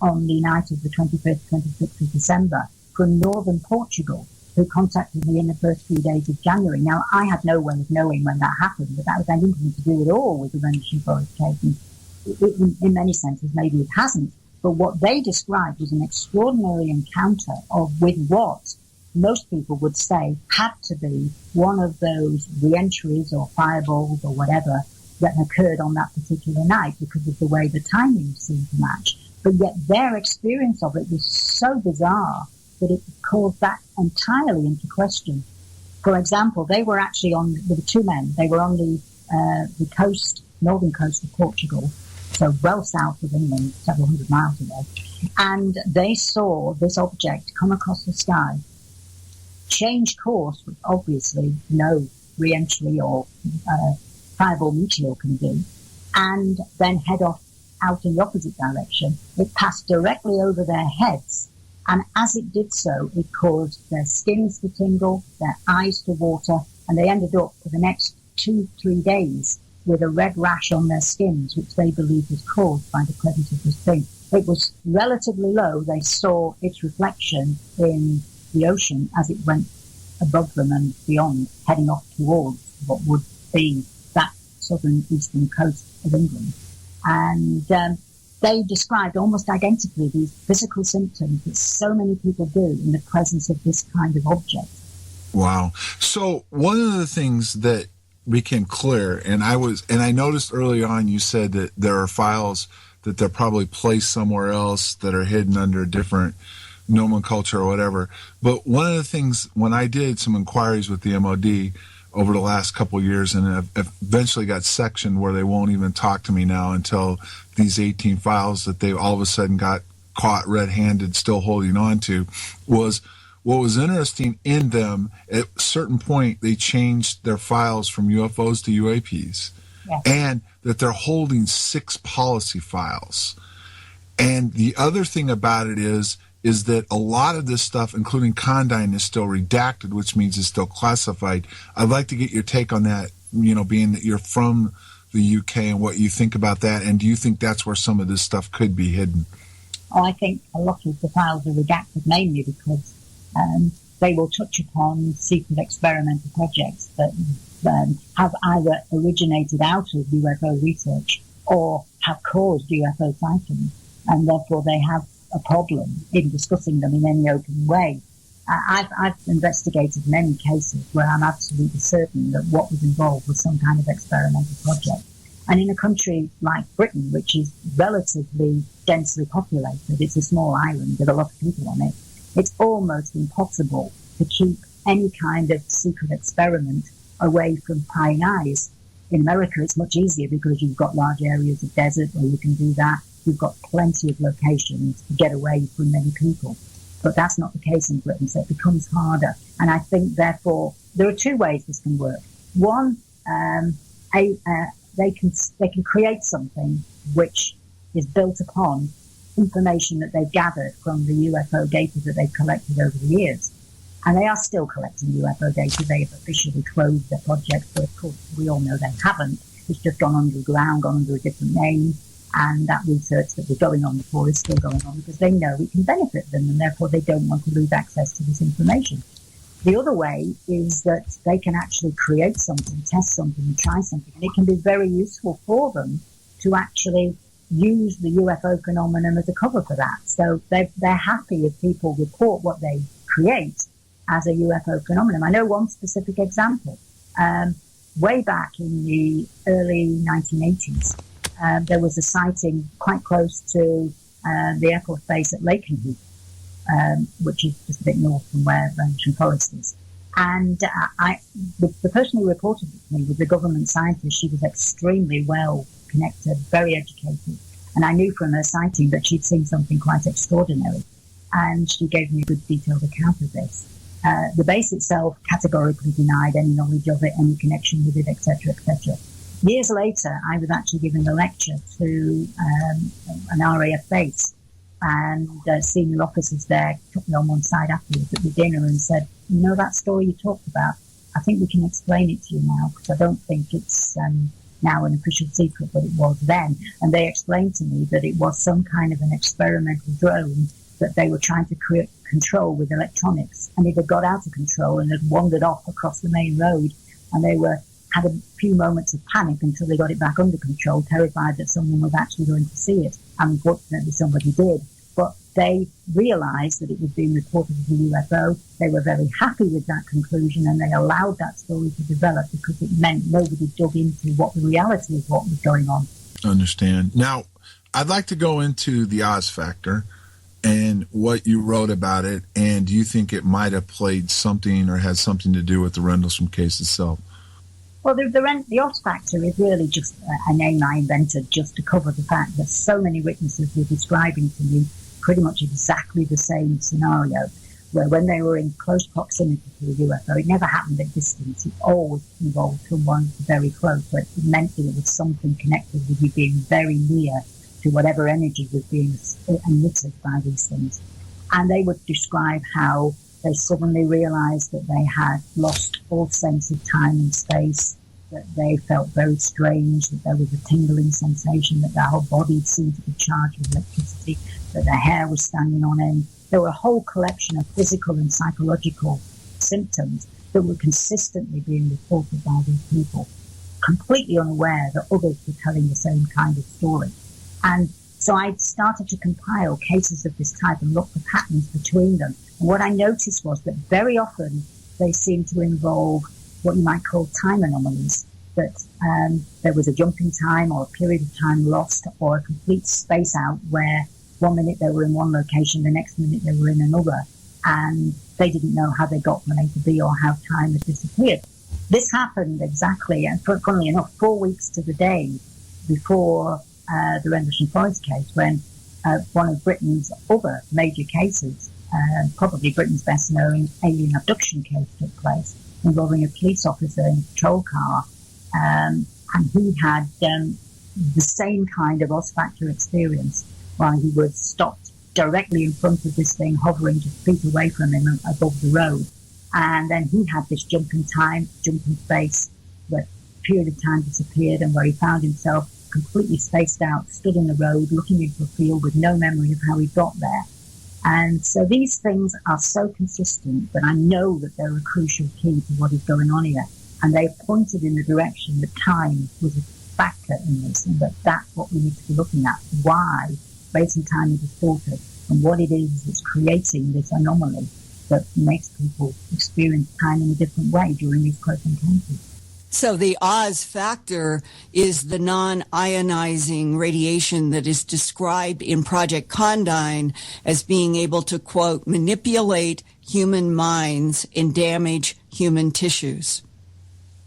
on the night of the 21st, 26th of December from northern Portugal, who contacted me in the first few days of January. Now, I had no way of knowing when that happened, but that was anything to do at all with the Rendlesham Forest case. And in many senses, maybe it hasn't. But what they described was an extraordinary encounter with what most people would say had to be one of those re-entries or fireballs or whatever that occurred on that particular night because of the way the timing seemed to match. But yet their experience of it was so bizarre that it called that entirely into question. For example, there were two men. They were on the coast, northern coast of Portugal, so well south of England, several hundred miles away, and they saw this object come across the sky change course, which obviously no re-entry or fireball meteor can do, and then head off out in the opposite direction. It passed directly over their heads, and as it did so, it caused their skins to tingle, their eyes to water, and they ended up for the next 2-3 days with a red rash on their skins, which they believed was caused by the presence of this thing. It was relatively low. They saw its reflection in the ocean as it went above them and beyond, heading off towards what would be that southern eastern coast of England. And they described almost identically these physical symptoms that so many people do in the presence of this kind of object.
Wow. So one of the things that became clear, and I noticed early on you said that there are files that they're probably placed somewhere else that are hidden under a different nomenclature or whatever. But one of the things, when I did some inquiries with the MOD over the last couple of years, and I've eventually got sectioned where they won't even talk to me now until these 18 files that they all of a sudden got caught red-handed still holding on to, was what was interesting in them, at a certain point, they changed their files from UFOs to UAPs.
Yes.
And that they're holding 6 policy files. And the other thing about it is that a lot of this stuff, including Condign, is still redacted, which means it's still classified. I'd like to get your take on that, being that you're from the UK, and what you think about that. And do you think that's where some of this stuff could be hidden?
Oh, I think a lot of the files are redacted mainly because they will touch upon secret experimental projects that have either originated out of UFO research or have caused UFO sightings, and therefore they have a problem in discussing them in any open way. I've investigated many cases where I'm absolutely certain that what was involved was some kind of experimental project. And in a country like Britain, which is relatively densely populated, it's a small island with a lot of people on it, it's almost impossible to keep any kind of secret experiment away from prying eyes. In America, it's much easier because you've got large areas of desert where you can do that. You've got plenty of locations to get away from many people. But that's not the case in Britain, so it becomes harder. And I think, therefore, there are 2 ways this can work. One, they can create something which is built upon information that they've gathered from the UFO data that they've collected over the years. And they are still collecting UFO data. They have officially closed their project, but of course we all know they haven't. It's just gone underground, gone under a different name, and that research that was going on before is still going on because they know it can benefit them, and therefore they don't want to lose access to this information. The other way is that they can actually create something, test something, and try something, and it can be very useful for them to actually use the UFO phenomenon as a cover for that. So they're happy if people report what they create as a UFO phenomenon. I know one specific example. Way back in the early 1980s, there was a sighting quite close to the Air Force base at Lakenheath, which is just a bit north from where Rendlesham Forest is. And the person who reported it to me was a government scientist. She was extremely well connected, very educated. And I knew from her sighting that she'd seen something quite extraordinary. And she gave me a good detailed account of this. The base itself categorically denied any knowledge of it, any connection with it, etc., etc. Years later, I was actually giving a lecture to an RAF base, and senior officers there took me on one side afterwards at the dinner and said, "You know that story you talked about? I think we can explain it to you now, because I don't think it's now an official secret, but it was then." And they explained to me that it was some kind of an experimental drone that they were trying to control with electronics, and it had got out of control and had wandered off across the main road, and they had a few moments of panic until they got it back under control, terrified that someone was actually going to see it. Unfortunately, somebody did. But they realized that it was being reported as a UFO. They were very happy with that conclusion, and they allowed that story to develop because it meant nobody dug into what the reality of what was going on.
Understand. Now, I'd like to go into the Oz factor and what you wrote about it, and do you think it might have played something or had something to do with the Randlesham case itself?
Well, the Oz factor is really just a name I invented just to cover the fact that so many witnesses were describing to me pretty much exactly the same scenario. where when they were in close proximity to a UFO, it never happened at distance. It always involved someone very close. So it meant that it was something connected with you being very near to whatever energy was being emitted by these things. And they would describe how they suddenly realized that they had lost all sense of time and space, that they felt very strange, that there was a tingling sensation, that their whole body seemed to be charged with electricity, that their hair was standing on end. There were a whole collection of physical and psychological symptoms that were consistently being reported by these people, completely unaware that others were telling the same kind of story. And so I started to compile cases of this type and look for patterns between them. And what I noticed was that very often they seemed to involve what you might call time anomalies, that there was a jump in time or a period of time lost or a complete space out where 1 minute they were in one location, the next minute they were in another, and they didn't know how they got from A to B or how time had disappeared. This happened exactly, and funnily enough, 4 weeks to the day before the Randles and Floyd's case, when one of Britain's other major cases, probably Britain's best known alien abduction case, took place, involving a police officer in a patrol car, and he had the same kind of Oz factor experience while he was stopped directly in front of this thing, hovering just feet away from him above the road. And then he had this jump in time, jump in space, where a period of time disappeared and where he found himself completely spaced out, stood in the road, looking into a field with no memory of how he got there. And so these things are so consistent that I know that they're a crucial key to what is going on here. And they pointed in the direction that time was a factor in this, and that that's what we need to be looking at. Why space and time are distorted, and what it is that's creating this anomaly that makes people experience time in a different way during these close encounters.
So the Oz factor is the non-ionizing radiation that is described in Project Condign as being able to, quote, manipulate human minds and damage human tissues.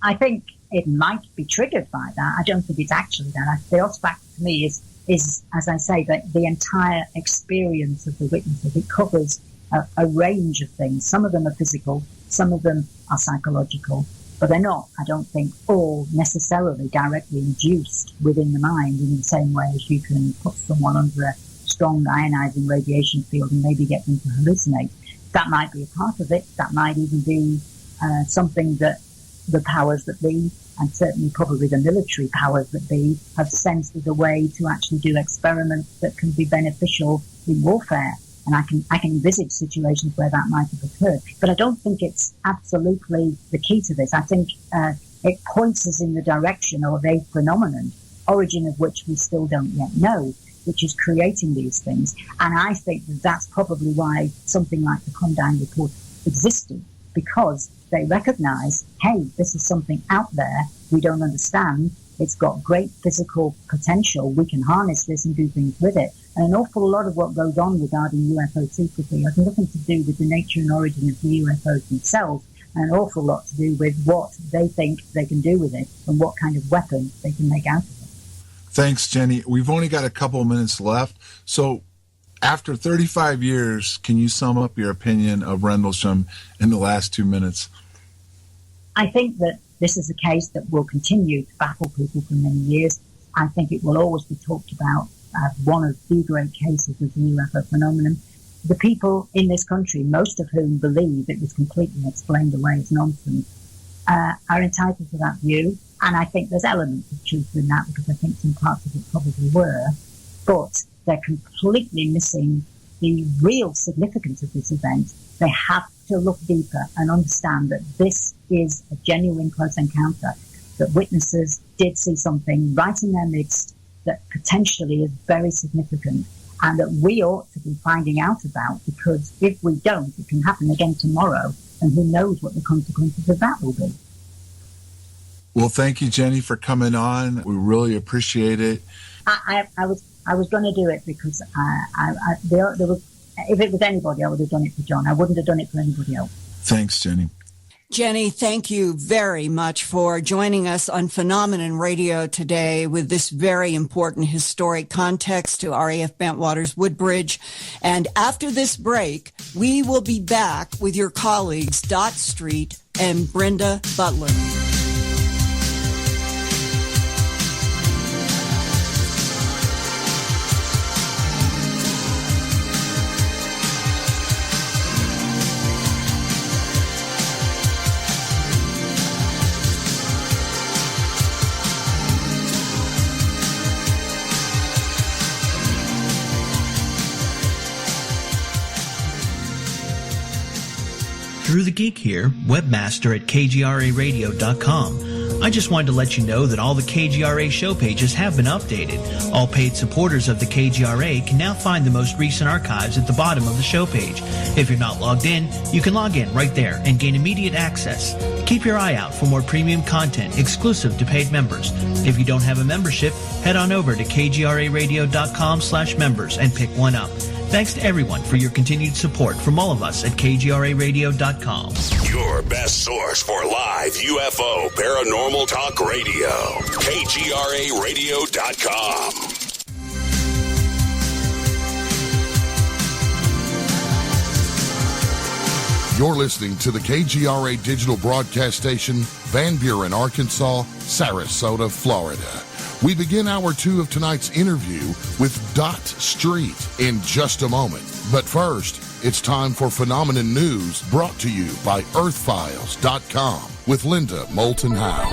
I think it might be triggered by that. I don't think it's actually that. The Oz factor to me is, as I say, the entire experience of the witnesses. It covers a range of things. Some of them are physical, some of them are psychological, but they're not, I don't think, all necessarily directly induced within the mind in the same way as you can put someone under a strong ionizing radiation field and maybe get them to hallucinate. That might be a part of it. That might even be something that the powers that be, and certainly probably the military powers that be, have sensed as a way to actually do experiments that can be beneficial in warfare. And I can envisage situations where that might have occurred. But I don't think it's absolutely the key to this. I think it points us in the direction of a phenomenon, origin of which we still don't yet know, which is creating these things. And I think that that's probably why something like the Condign report existed, because they recognize, hey, this is something out there we don't understand. It's got great physical potential. We can harness this and do things with it. And an awful lot of what goes on regarding UFO secrecy has nothing to do with the nature and origin of the UFOs themselves, and an awful lot to do with what they think they can do with it and what kind of weapon they can make out of it.
Thanks, Jenny. We've only got a couple of minutes left. So after 35 years, can you sum up your opinion of Rendlesham in the last 2 minutes?
I think that this is a case that will continue to baffle people for many years. I think it will always be talked about as one of the great cases of the UFO phenomenon. The people in this country, most of whom believe it was completely explained away as nonsense, are entitled to that view. And I think there's elements of truth in that, because I think some parts of it probably were. But they're completely missing the real significance of this event. They have to look deeper and understand that this is a genuine close encounter, that witnesses did see something right in their midst that potentially is very significant, and that we ought to be finding out about, because if we don't, it can happen again tomorrow, and who knows what the consequences of that will be.
Well, thank you, Jenny, for coming on. We really appreciate it.
I was going to do it because there was, if it was anybody, I would have done it for John. I wouldn't have done it for anybody else.
Thanks, Jenny.
Jenny, thank you very much for joining us on Phenomenon Radio today with this very important historic context to RAF Bentwaters Woodbridge. And after this break, we will be back with your colleagues Dot Street and Brenda Butler.
Drew the Geek here, webmaster at kgraradio.com. I just wanted to let you know that all the KGRA show pages have been updated. All paid supporters of the KGRA can now find the most recent archives at the bottom of the show page. If you're not logged in, you can log in right there and gain immediate access. Keep your eye out for more premium content exclusive to paid members. If you don't have a membership, head on over to kgraradio.com/members and pick one up. Thanks to everyone for your continued support from all of us at kgraradio.com.
Your best source for live UFO paranormal talk radio. kgraradio.com.
You're listening to the KGRA digital broadcast station, Van Buren, Arkansas, Sarasota, Florida. We begin hour 2 of tonight's interview with Dot Street in just a moment. But first, it's time for Phenomenon News brought to you by EarthFiles.com with Linda Moulton Howe.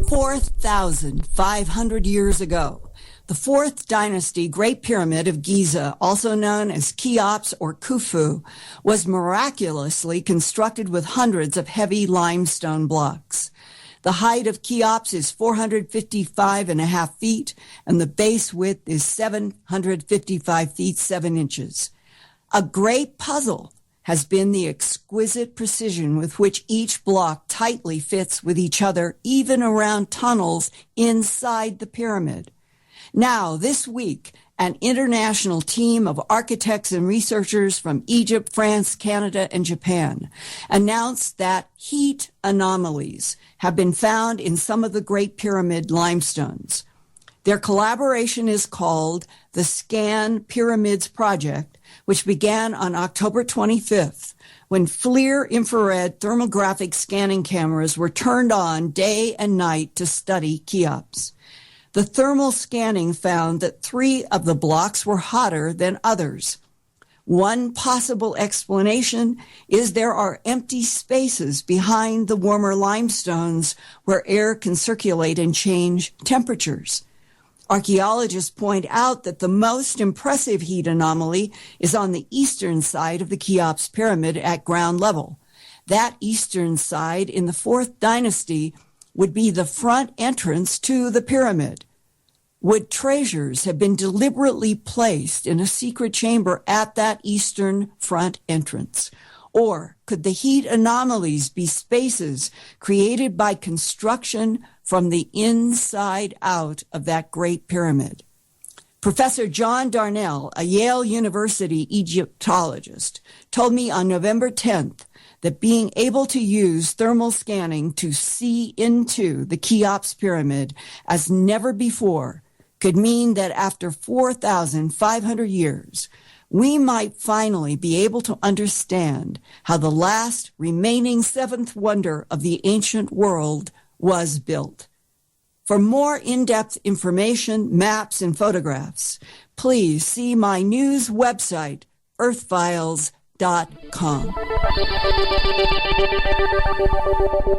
4,500 years ago, the 4th dynasty Great Pyramid of Giza, also known as Cheops or Khufu, was miraculously constructed with hundreds of heavy limestone blocks. The height of Cheops is 455.5 feet, and the base width is 755 feet 7 inches. A great puzzle has been the exquisite precision with which each block tightly fits with each other, even around tunnels inside the pyramid. Now, this week, an international team of architects and researchers from Egypt, France, Canada, and Japan announced that heat anomalies have been found in some of the Great Pyramid limestones. Their collaboration is called the Scan Pyramids Project, which began on October 25th, when FLIR infrared thermographic scanning cameras were turned on day and night to study Cheops. The thermal scanning found that 3 of the blocks were hotter than others. One possible explanation is there are empty spaces behind the warmer limestones where air can circulate and change temperatures. Archaeologists point out that the most impressive heat anomaly is on the eastern side of the Cheops pyramid at ground level. That eastern side in the 4th dynasty would be the front entrance to the pyramid. Would treasures have been deliberately placed in a secret chamber at that eastern front entrance? Or could the heat anomalies be spaces created by construction from the inside out of that Great Pyramid? Professor John Darnell, a Yale University Egyptologist, told me on November 10th that being able to use thermal scanning to see into the Cheops pyramid as never before could mean that after 4,500 years, we might finally be able to understand how the last remaining seventh wonder of the ancient world was built. For more in-depth information, maps, and photographs, please see my news website, earthfiles.com.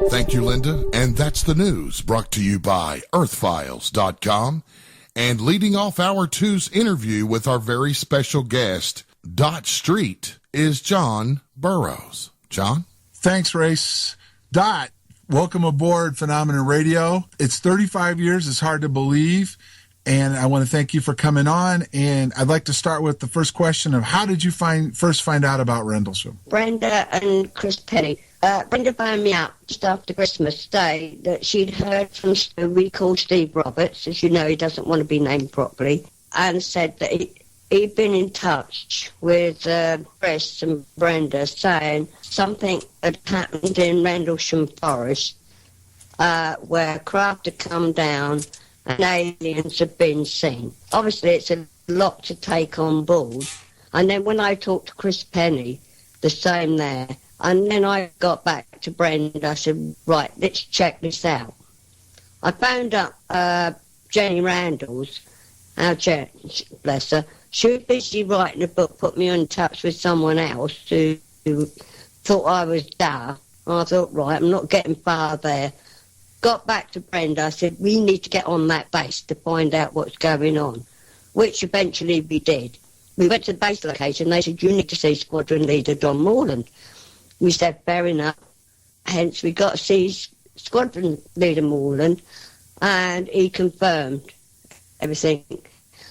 Thank you, Linda. And that's the news brought to you by earthfiles.com. And leading off hour two's interview with our very special guest, Dot Street, is John Buroughs. John?
Thanks, Race. Dot, welcome aboard Phenomenon Radio. It's 35 years. It's hard to believe. And I want to thank you for coming on. And I'd like to start with the first question of how did you first find out about Randles?
Brenda and Chris Penny. Brenda phoned me up just after Christmas Day that she'd heard from who we call Steve Roberts, as you know he doesn't want to be named properly, and said that he'd been in touch with Chris and Brenda saying something had happened in Rendlesham Forest where craft had come down and aliens had been seen. Obviously, it's a lot to take on board. And then when I talked to Chris Penny, the same there. And then I got back to Brenda. I said, right, let's check this out. I phoned up Jenny Randles, our church, bless her. She was busy writing a book, put me in touch with someone else who thought I was daft. I thought, right, I'm not getting far there. Got back to Brenda. I said, we need to get on that base to find out what's going on, which eventually we did. We went to the base location. They said, you need to see Squadron Leader Don Morland. We said, fair enough. Hence, we got to see Squadron Leader Morland, and he confirmed everything.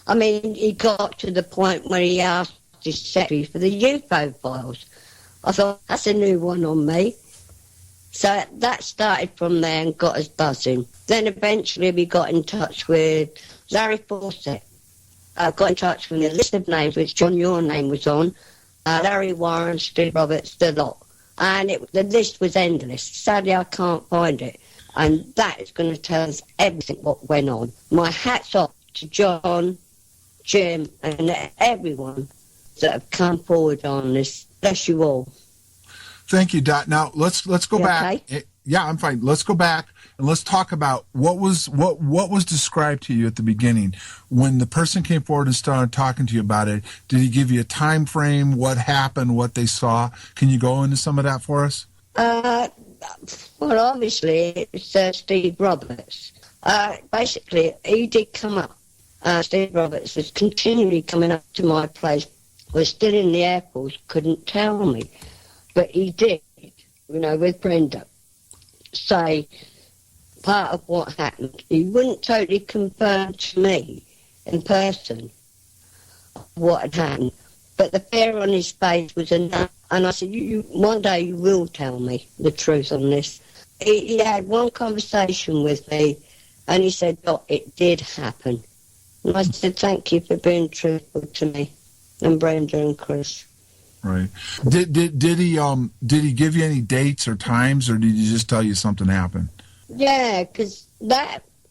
I mean, he got to the point where he asked his secretary for the UFO files. I thought, that's a new one on me. So that started from there and got us buzzing. Then eventually we got in touch with Larry Fawcett. Got in touch with a list of names, which John, your name was on. Larry Warren, Steve Roberts, the lot. And the list was endless. Sadly, I can't find it. And that is going to tell us everything what went on. My hat's off to John, Jim, and everyone that have come forward on this. Bless you all.
Thank you, Dot. Now let's go back.
Okay?
Yeah, I'm fine. Let's go back and let's talk about what was described to you at the beginning when the person came forward and started talking to you about it. Did he give you a time frame? What happened? What they saw? Can you go into some of that for us?
Well, obviously it's Steve Roberts. Basically, he did come up. Steve Roberts was continually coming up to my place. Was still in the Air Force. Couldn't tell me. But he did, with Brenda, say part of what happened. He wouldn't totally confirm to me in person what had happened. But the fear on his face was enough. And I said, one day you will tell me the truth on this. He had one conversation with me and he said, "Doc, it did happen." And I said, thank you for being truthful to me and Brenda and Chris.
Right. Did he give you any dates or times, or did he just tell you something happened?
Yeah, because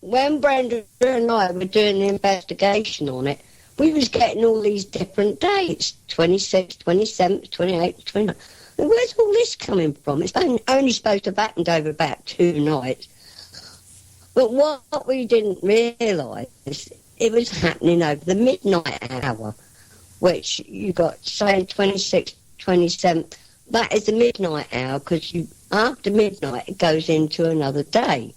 when Brenda and I were doing the investigation on it, we was getting all these different dates, 26th, 27th, 28th, 29th. Where's all this coming from? It's only supposed to have happened over about 2 nights. But what we didn't realise, it was happening over the midnight hour, which you got, say, 26th, 27th. That is the midnight hour, because after midnight it goes into another day.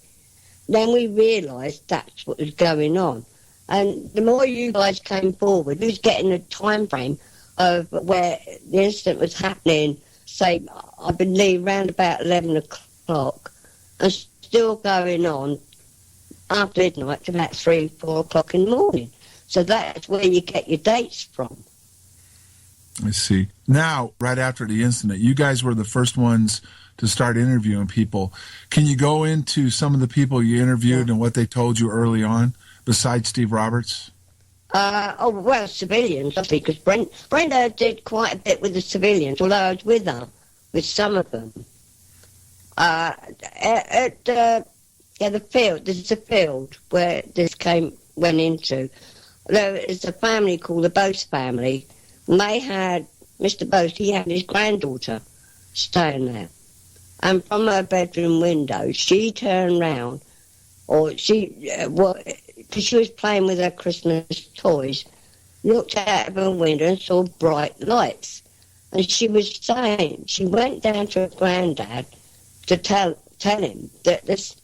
Then we realised that's what was going on. And the more you guys came forward, we was getting a time frame of where the incident was happening, say, I believe, round about 11 o'clock, and still going on after midnight to about 3, 4 o'clock in the morning. So that's where you get your dates from.
I see. Now, right after the incident, you guys were the first ones to start interviewing people. Can you go into some of the people you interviewed and what they told you early on, besides Steve Roberts?
Well, civilians, obviously, because Brenda did quite a bit with the civilians, although I was with her, with some of them. The field, there's a field where this went into. There is a family called the Bose family. And they had, Mr. Bose, he had his granddaughter staying there. And from her bedroom window, she turned round, because she was playing with her Christmas toys, looked out of her window and saw bright lights. And she was saying, she went down to her granddad to tell him that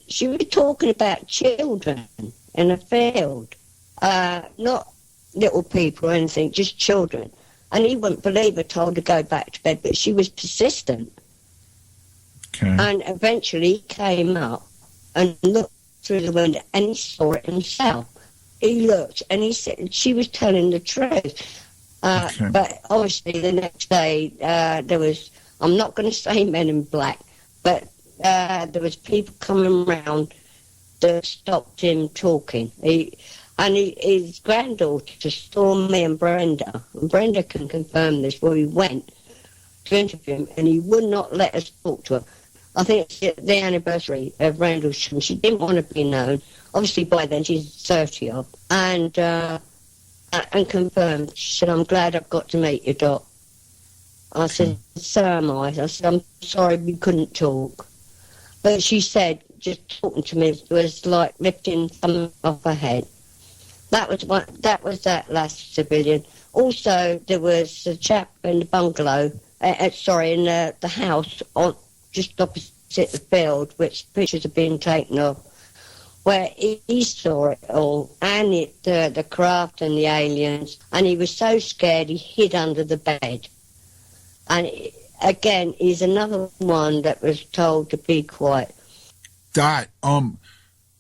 she was talking about children in a field, not little people or anything, just children. And he wouldn't believe her, told her to go back to bed, but she was persistent.
Okay.
And eventually he came up and looked through the window and he saw it himself. He looked and he said she was telling the truth.
Okay.
But obviously the next day there was, I'm not going to say men in black, but there was people coming around that stopped him talking. And his granddaughter saw me and Brenda can confirm this, where we went to interview him, and he would not let us talk to her. I think it's the anniversary of Randlesham. She didn't want to be known. Obviously, by then, she's 30 odd. And confirmed. She said, I'm glad I've got to meet you, Doc. I said, so am I. I said, I'm sorry we couldn't talk. But she said, just talking to me was like lifting something off her head. That was that last civilian. Also, there was a chap in the bungalow, in the house just opposite the field, which pictures are being taken of, where he saw it all, and the craft and the aliens, and he was so scared he hid under the bed. And again, he's another one that was told to be quiet.
Dot,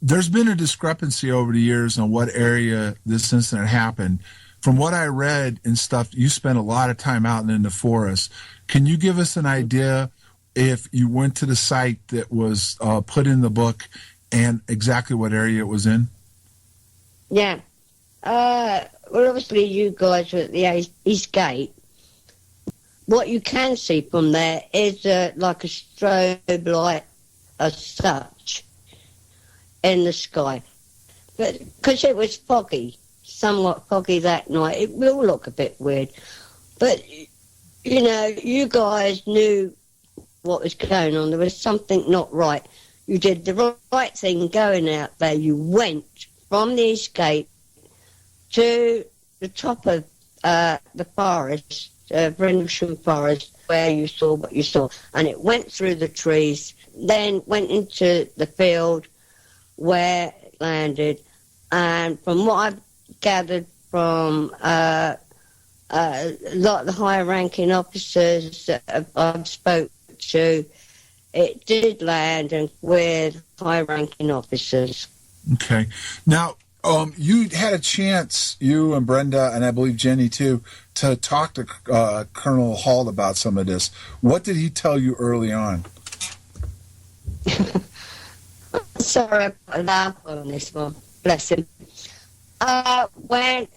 there's been a discrepancy over the years on what area this incident happened. From what I read and stuff, you spent a lot of time out in the forest. Can you give us an idea if you went to the site that was put in the book and exactly what area it was in?
Yeah. Well, obviously you guys were at the East Gate. What you can see from there is like a strobe light as such in the sky. But because it was foggy, somewhat foggy that night, it will look a bit weird. But, you know, you guys knew what was going on. There was something not right. You did the right thing going out there. You went from the East Gate to the top of the forest, Randlesham Forest, where you saw what you saw. And it went through the trees, then went into the field where it landed. And from what I've gathered from a lot of the higher-ranking officers that I've spoke to, it did land and with high-ranking officers.
Okay. Now, you had a chance, you and Brenda, and I believe Jenny too, to talk to Colonel Halt about some of this. What did he tell you early on?
Sorry, I put a laugh on this one. Bless him. When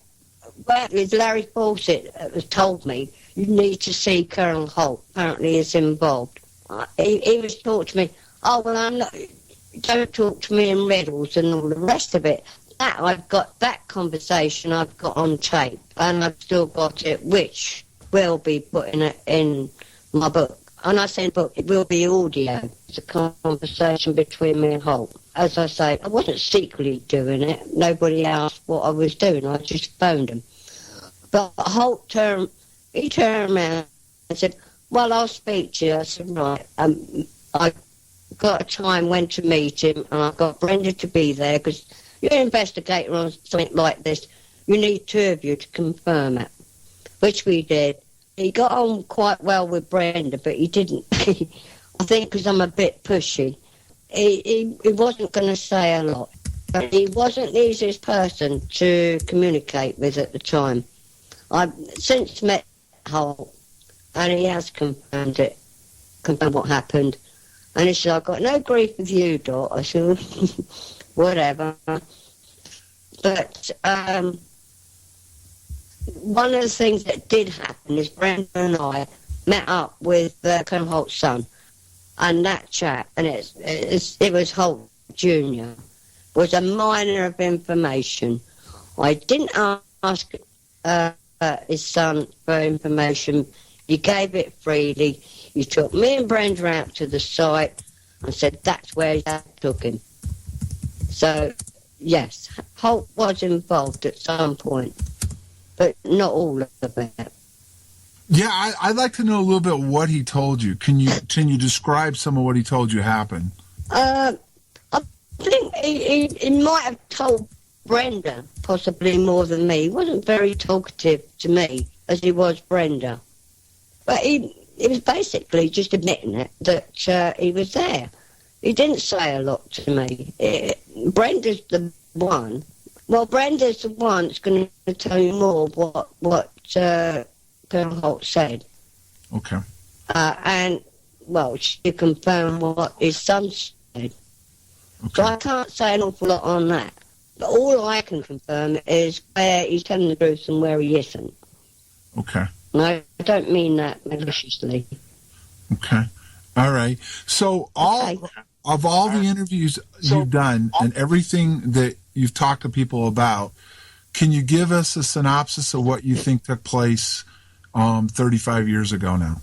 it was Larry Fawcett that was told me, you need to see Colonel Halt. Apparently he's involved. He was talking to me, oh, well, I'm not, don't talk to me in riddles and all the rest of it. I've got that conversation I've got on tape, and I've still got it, which will be put in my book. And I say book, it will be audio. It's a conversation between me and Holt. As I say, I wasn't secretly doing it. Nobody asked what I was doing. I just phoned him. But Holt turned around and said, well, I'll speak to you. I said, right. I got a time when to meet him, and I got Brenda to be there, because you're an investigator on something like this. You need two of you to confirm it, which we did. He got on quite well with Brenda, but he didn't. I think because I'm a bit pushy. He wasn't going to say a lot. But he wasn't the easiest person to communicate with at the time. I've since met Holt, and he has confirmed what happened. And he said, I've got no grief with you, Dot. I said, whatever. But one of the things that did happen is Brenda and I met up with Colonel Holt's son, and that chap, and it was Holt Jr., was a miner of information. I didn't ask his son for information. He gave it freely. He took me and Brenda out to the site and said that's where he took him. So, yes, Holt was involved at some point, but not all of it.
Yeah, I'd like to know a little bit what he told you. Can you describe some of what he told you happened?
I think he might have told Brenda possibly more than me. He wasn't very talkative to me as he was Brenda. But he was basically just admitting it, that he was there. He didn't say a lot to me. Brenda's the one. Well, Brenda's the one that's going to tell you more what Colonel Holt said.
Okay.
And, well, she confirmed what his son said.
Okay.
So I can't say an awful lot on that. But all I can confirm is where he's telling the truth and where he isn't.
Okay.
And I don't mean that maliciously.
Okay. All right. So of all the interviews you've done and everything that you've talked to people about, can you give us a synopsis of what you think took place 35 years ago now?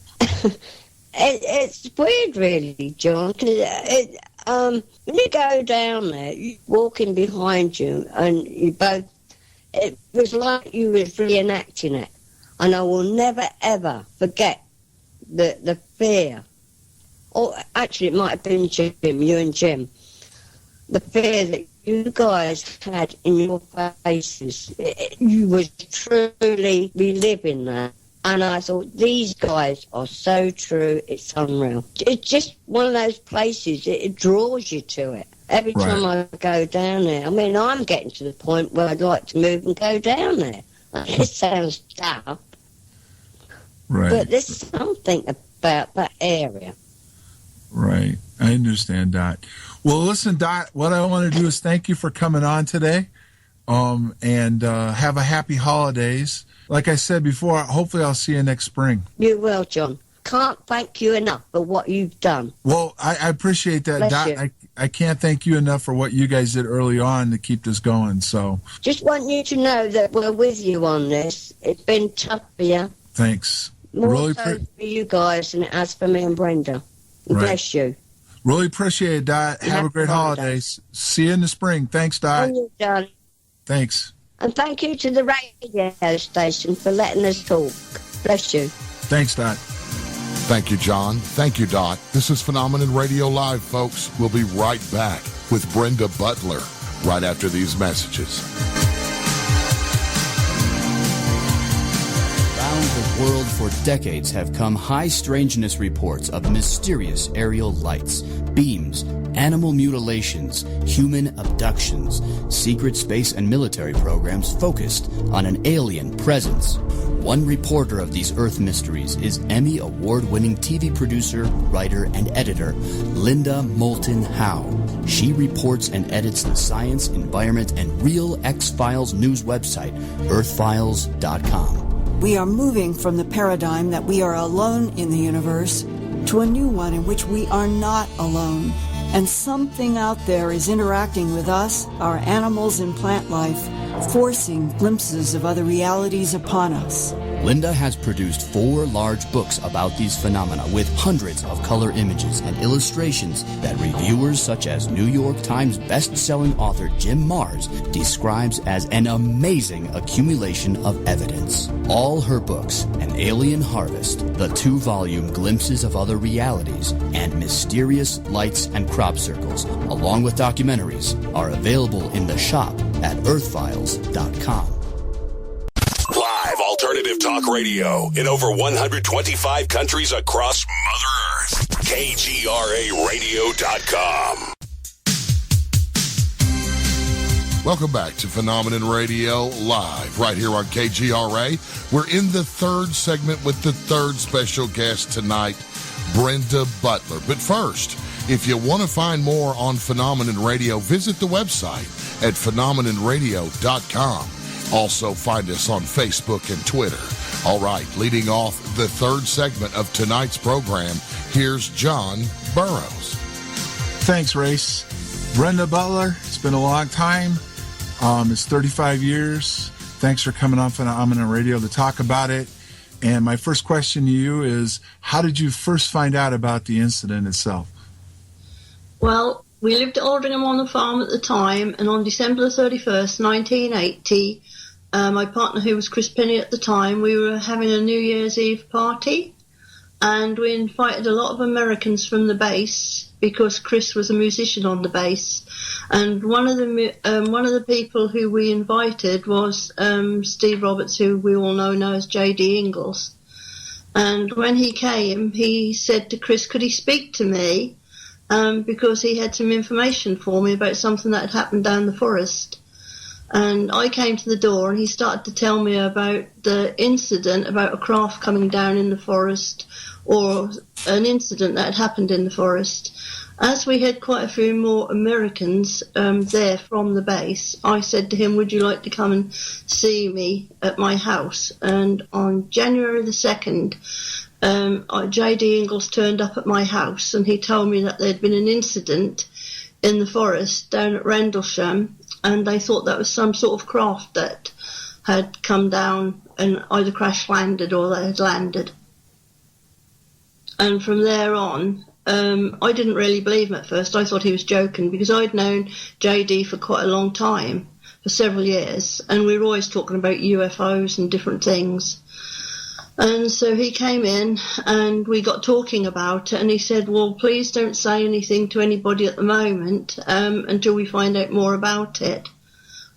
It's weird, really, John, because when you go down there, walking behind you, and you both, it was like you was reenacting it. And I will never, ever forget the fear. Or actually, it might have been Jim, you and Jim. The fear that you guys had in your faces. You was truly reliving that. And I thought, these guys are so true, it's unreal. It's just one of those places, it draws you to it. Every time I go down there, I mean, I'm getting to the point where I'd like to move and go down there. It sounds daft.
Right.
But there's something about that area.
Right. I understand, Dot. Well, listen, Dot, what I want to do is thank you for coming on today, and have a happy holidays. Like I said before, hopefully I'll see you next spring.
You will, John. Can't thank you enough for what you've done.
Well, I appreciate that,
Bless
Dot.
you.
I can't thank you enough for what you guys did early on to keep this going. So
just want you to know that we're with you on this. It's been tough for you.
Thanks.
More
really
so for you guys than it has for me and Brenda.
Right.
Bless you.
Really appreciate it, Dot. Have a great holidays. See you in the spring. Thanks, Dot.
And you, darling.
Thanks.
And thank you to the radio station for letting us talk. Bless you.
Thanks, Dot.
Thank you, John. Thank you, Dot. This is Phenomenon Radio Live, folks. We'll be right back with Brenda Butler right after these messages.
Around the world for decades have come high strangeness reports of mysterious aerial lights, beams, animal mutilations, human abductions, secret space and military programs focused on an alien presence. One reporter of these Earth mysteries is Emmy Award-winning TV producer, writer, and editor Linda Moulton Howe. She reports and edits the science, environment, and real X-Files news website, earthfiles.com.
We are moving from the paradigm that we are alone in the universe to a new one in which we are not alone, and something out there is interacting with us, our animals and plant life, forcing glimpses of other realities upon us.
Linda has produced 4 large books about these phenomena with hundreds of color images and illustrations that reviewers such as New York Times best-selling author Jim Marrs describes as an amazing accumulation of evidence. All her books, An Alien Harvest, the 2-volume Glimpses of Other Realities, and Mysterious Lights and Crop Circles, along with documentaries, are available in the shop at earthfiles.com.
Live alternative talk radio in over 125 countries across Mother Earth. KGRAradio.com.
Welcome back to Phenomenon Radio Live, right here on KGRA. We're in the third segment with the third special guest tonight, Brenda Butler. But first, if you want to find more on Phenomenon Radio, visit the website at phenomenonradio.com. Also find us on Facebook and Twitter. All right, leading off the third segment of tonight's program, here's John Buroughs.
Thanks, Race. Brenda Butler, it's been a long time. It's 35 years. Thanks for coming on Phenomenon Radio to talk about it. And my first question to you is, how did you first find out about the incident itself?
Well, we lived at Aldringham on the farm at the time, and on December the 31st, 1980, my partner, who was Chris Penny at the time, we were having a New Year's Eve party, and we invited a lot of Americans from the base because Chris was a musician on the base, and one of the people who we invited was Steve Roberts, who we all know now as J.D. Ingalls. And when he came, he said to Chris, could he speak to me? Because he had some information for me about something that had happened down the forest. And I came to the door and he started to tell me about the incident about a craft coming down in the forest, or an incident that had happened in the forest. As we had quite a few more Americans there from the base, I said to him, would you like to come and see me at my house? And on January the 2nd, J.D. Ingalls turned up at my house and he told me that there had been an incident in the forest down at Randles, and they thought that was some sort of craft that had come down and either crash landed or they had landed. And from there on, I didn't really believe him at first. I thought he was joking because I'd known JD for quite a long time, for several years, and we were always talking about UFOs and different things. And so he came in and we got talking about it, and he said, well, please don't say anything to anybody at the moment until we find out more about it.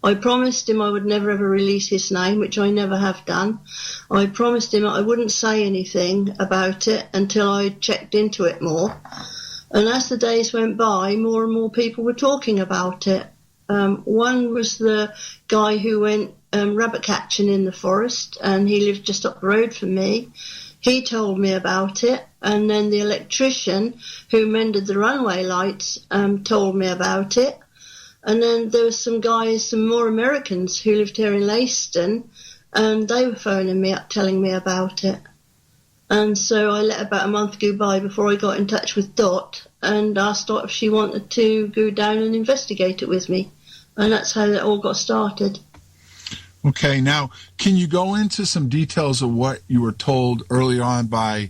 I promised him I would never ever release his name, which I never have done. I promised him I wouldn't say anything about it until I checked into it more. And as the days went by, more and more people were talking about it. One was the guy who went rabbit catching in the forest, and he lived just up the road from me. He told me about it, and then the electrician who mended the runway lights told me about it. And then there was some guys, some more Americans who lived here in Leiston, and they were phoning me up telling me about it. And so I let about a month go by before I got in touch with Dot and asked Dot if she wanted to go down and investigate it with me. And that's how it all got started.
Okay, now, can you go into some details of what you were told early on by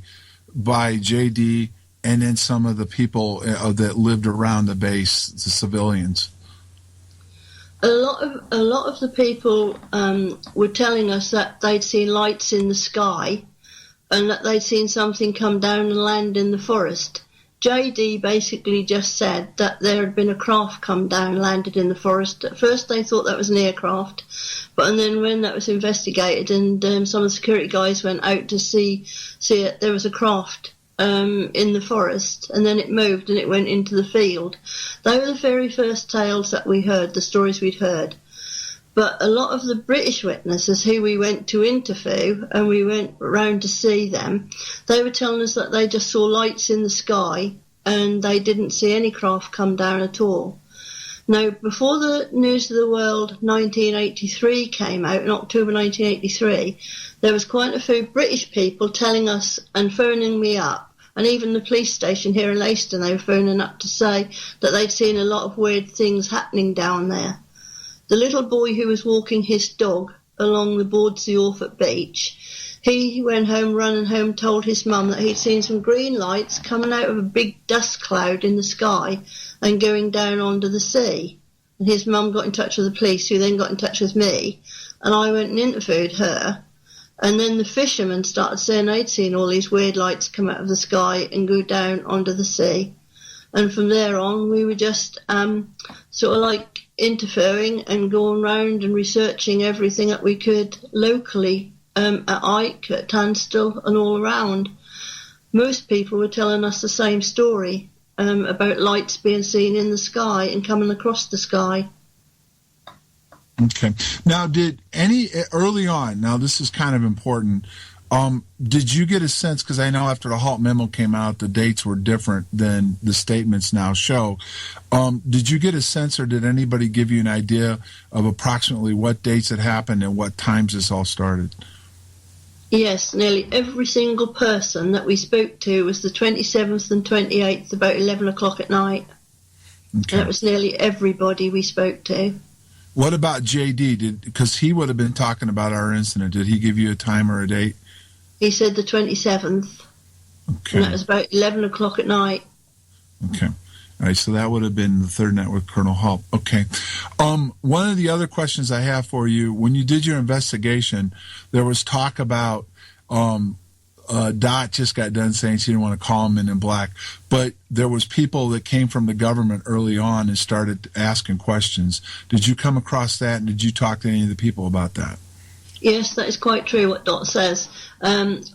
JD and then some of the people that lived around the base, the civilians?
A lot of the people were telling us that they'd seen lights in the sky and that they'd seen something come down and land in the forest. JD basically just said that there had been a craft come down and landed in the forest. At first they thought that was an aircraft, but then when that was investigated and some of the security guys went out to see it, there was a craft in the forest, and then it moved and it went into the field. They were the very first tales that we heard, the stories we'd heard. But a lot of the British witnesses who we went to interview, and we went round to see them, they were telling us that they just saw lights in the sky and they didn't see any craft come down at all. Now, before the News of the World 1983 came out, in October 1983, there was quite a few British people telling us and phoning me up, and even the police station here in Leiston, they were phoning up to say that they'd seen a lot of weird things happening down there. The little boy who was walking his dog along the Bordsey Orford beach, he went home, running home, told his mum that he'd seen some green lights coming out of a big dust cloud in the sky and going down onto the sea. And his mum got in touch with the police, who then got in touch with me, and I went and interviewed her. And then the fishermen started saying they'd seen all these weird lights come out of the sky and go down onto the sea. And from there on, we were just sort of like interfering and going round and researching everything that we could locally at Ike, at Tunstall and all around. Most people were telling us the same story about lights being seen in the sky and coming across the sky.
Okay. Now, did any early on, now this is kind of important, did you get a sense, because I know after the Halt memo came out, the dates were different than the statements now show. Did you get a sense, or did anybody give you an idea of approximately what dates had happened and what times this all started?
Yes, nearly every single person that we spoke to was the 27th and 28th, about 11 o'clock at night. Okay. And that was nearly everybody we spoke to.
What about JD? Because he would have been talking about our incident. Did he give you a time or a date?
He said the 27th. Okay. And that was about 11 o'clock at night.
Okay. All right, so that would have been the third night with Colonel Halt. Okay. One of the other questions I have for you, when you did your investigation, there was talk about Dot just got done saying she didn't want to call Men in Black, but there was people that came from the government early on and started asking questions. Did you come across that, and did you talk to any of the people about that?
Yes, that is quite true what Dot says.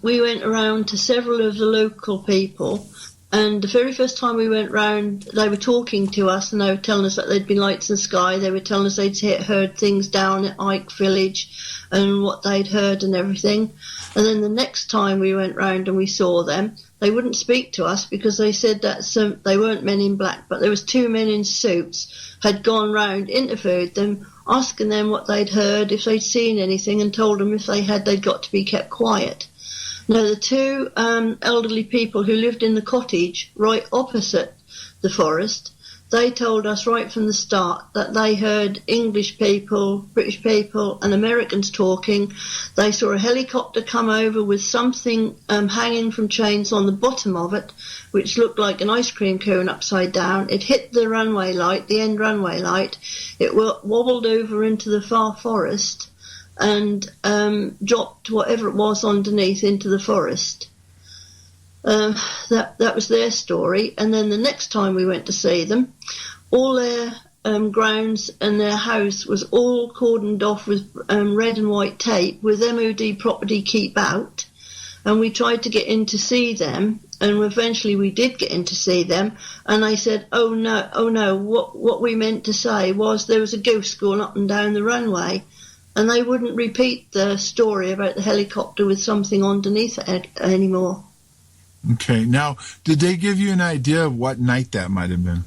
We went around to several of the local people And the very first time we went round, they were talking to us, and they were telling us that there'd been lights in the sky. They were telling us they'd heard things down at Ike Village and what they'd heard and everything. And then the next time we went round and we saw them, they wouldn't speak to us because they said that they weren't men in black, but there was two men in suits had gone round, interviewed them, asking them what they'd heard, if they'd seen anything, and told them if they had, they'd got to be kept quiet. Now, the two elderly people who lived in the cottage right opposite the forest, they told us right from the start that they heard English people, British people and Americans talking. They saw a helicopter come over with something hanging from chains on the bottom of it, which looked like an ice cream cone upside down. It hit the runway light, the end runway light. It wobbled over into the far forest and dropped whatever it was underneath into the forest. That was their story. And then the next time we went to see them, all their grounds and their house was all cordoned off with red and white tape with MOD property keep out. And we tried to get in to see them, and eventually we did get in to see them. And I said, oh no, what we meant to say was there was a ghost going up and down the runway. And they wouldn't repeat the story about the helicopter with something underneath it anymore.
Okay. Now, did they give you an idea of what night that might have been?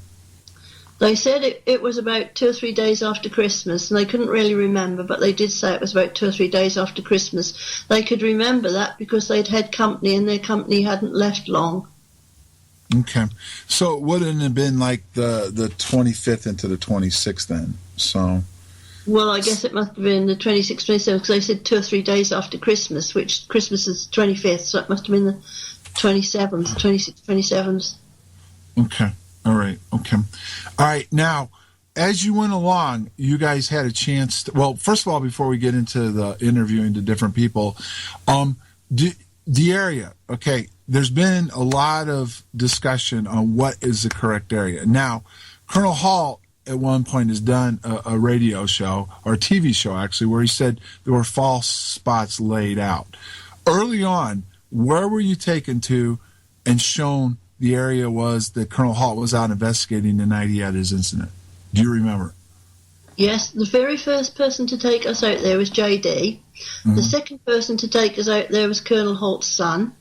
They said it was about 2 or 3 days after Christmas, and they couldn't really remember, but they did say it was about 2 or 3 days after Christmas. They could remember that because they'd had company, and their company hadn't left long.
Okay. So it wouldn't have been like the 25th into the 26th then, so...
Well, I guess it must have been the 26th, 27th, because they said 2 or 3 days after Christmas, which Christmas is 25th, so it must have been the 27th, 26th, 27th.
Okay. All right. Okay. All right. Now, as you went along, you guys had a chance to, well, first of all, before we get into the interviewing the different people, the area, okay, there's been a lot of discussion on what is the correct area. Now, Colonel Hall at one point has done a radio show, or a TV show actually, where he said there were false spots laid out. Early on, where were you taken to and shown the area was that Colonel Hall was out investigating the night he had his incident? Do you remember?
Yes, the very first person to take us out there was JD. Mm-hmm. The second person to take us out there was Colonel Holt's son.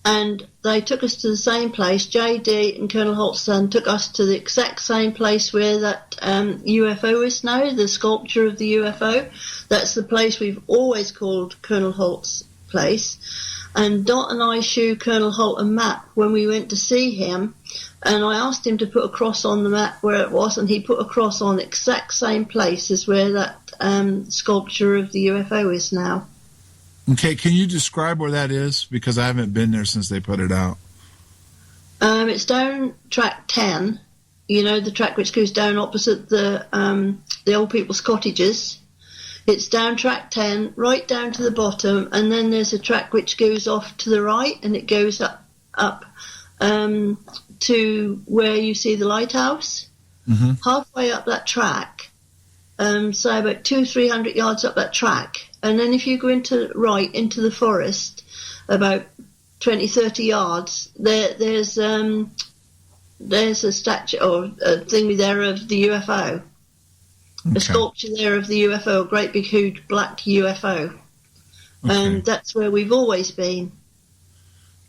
And they took us to the same place. JD and Colonel Holt's son took us to the exact same place where that UFO is now, the sculpture of the UFO. That's the place we've always called Colonel Holt's place. And Dot and I showed Colonel Holt a map when we went to see him. And I asked him to put a cross on the map where it was, and he put a cross on the exact same place as where that sculpture of the UFO is now.
Okay, can you describe where that is? Because I haven't been there since they put it out.
It's down track 10, you know, the track which goes down opposite the old people's cottages. It's down track 10, right down to the bottom, and then there's a track which goes off to the right, and it goes up to where you see the lighthouse. Mm-hmm. Halfway up that track, so about 200-300 yards up that track, and then if you go into the forest, about 20-30 yards, there's a statue or a thing there of the UFO. Okay. A sculpture there of the UFO, a great big huge black UFO. Okay. And that's where we've always been.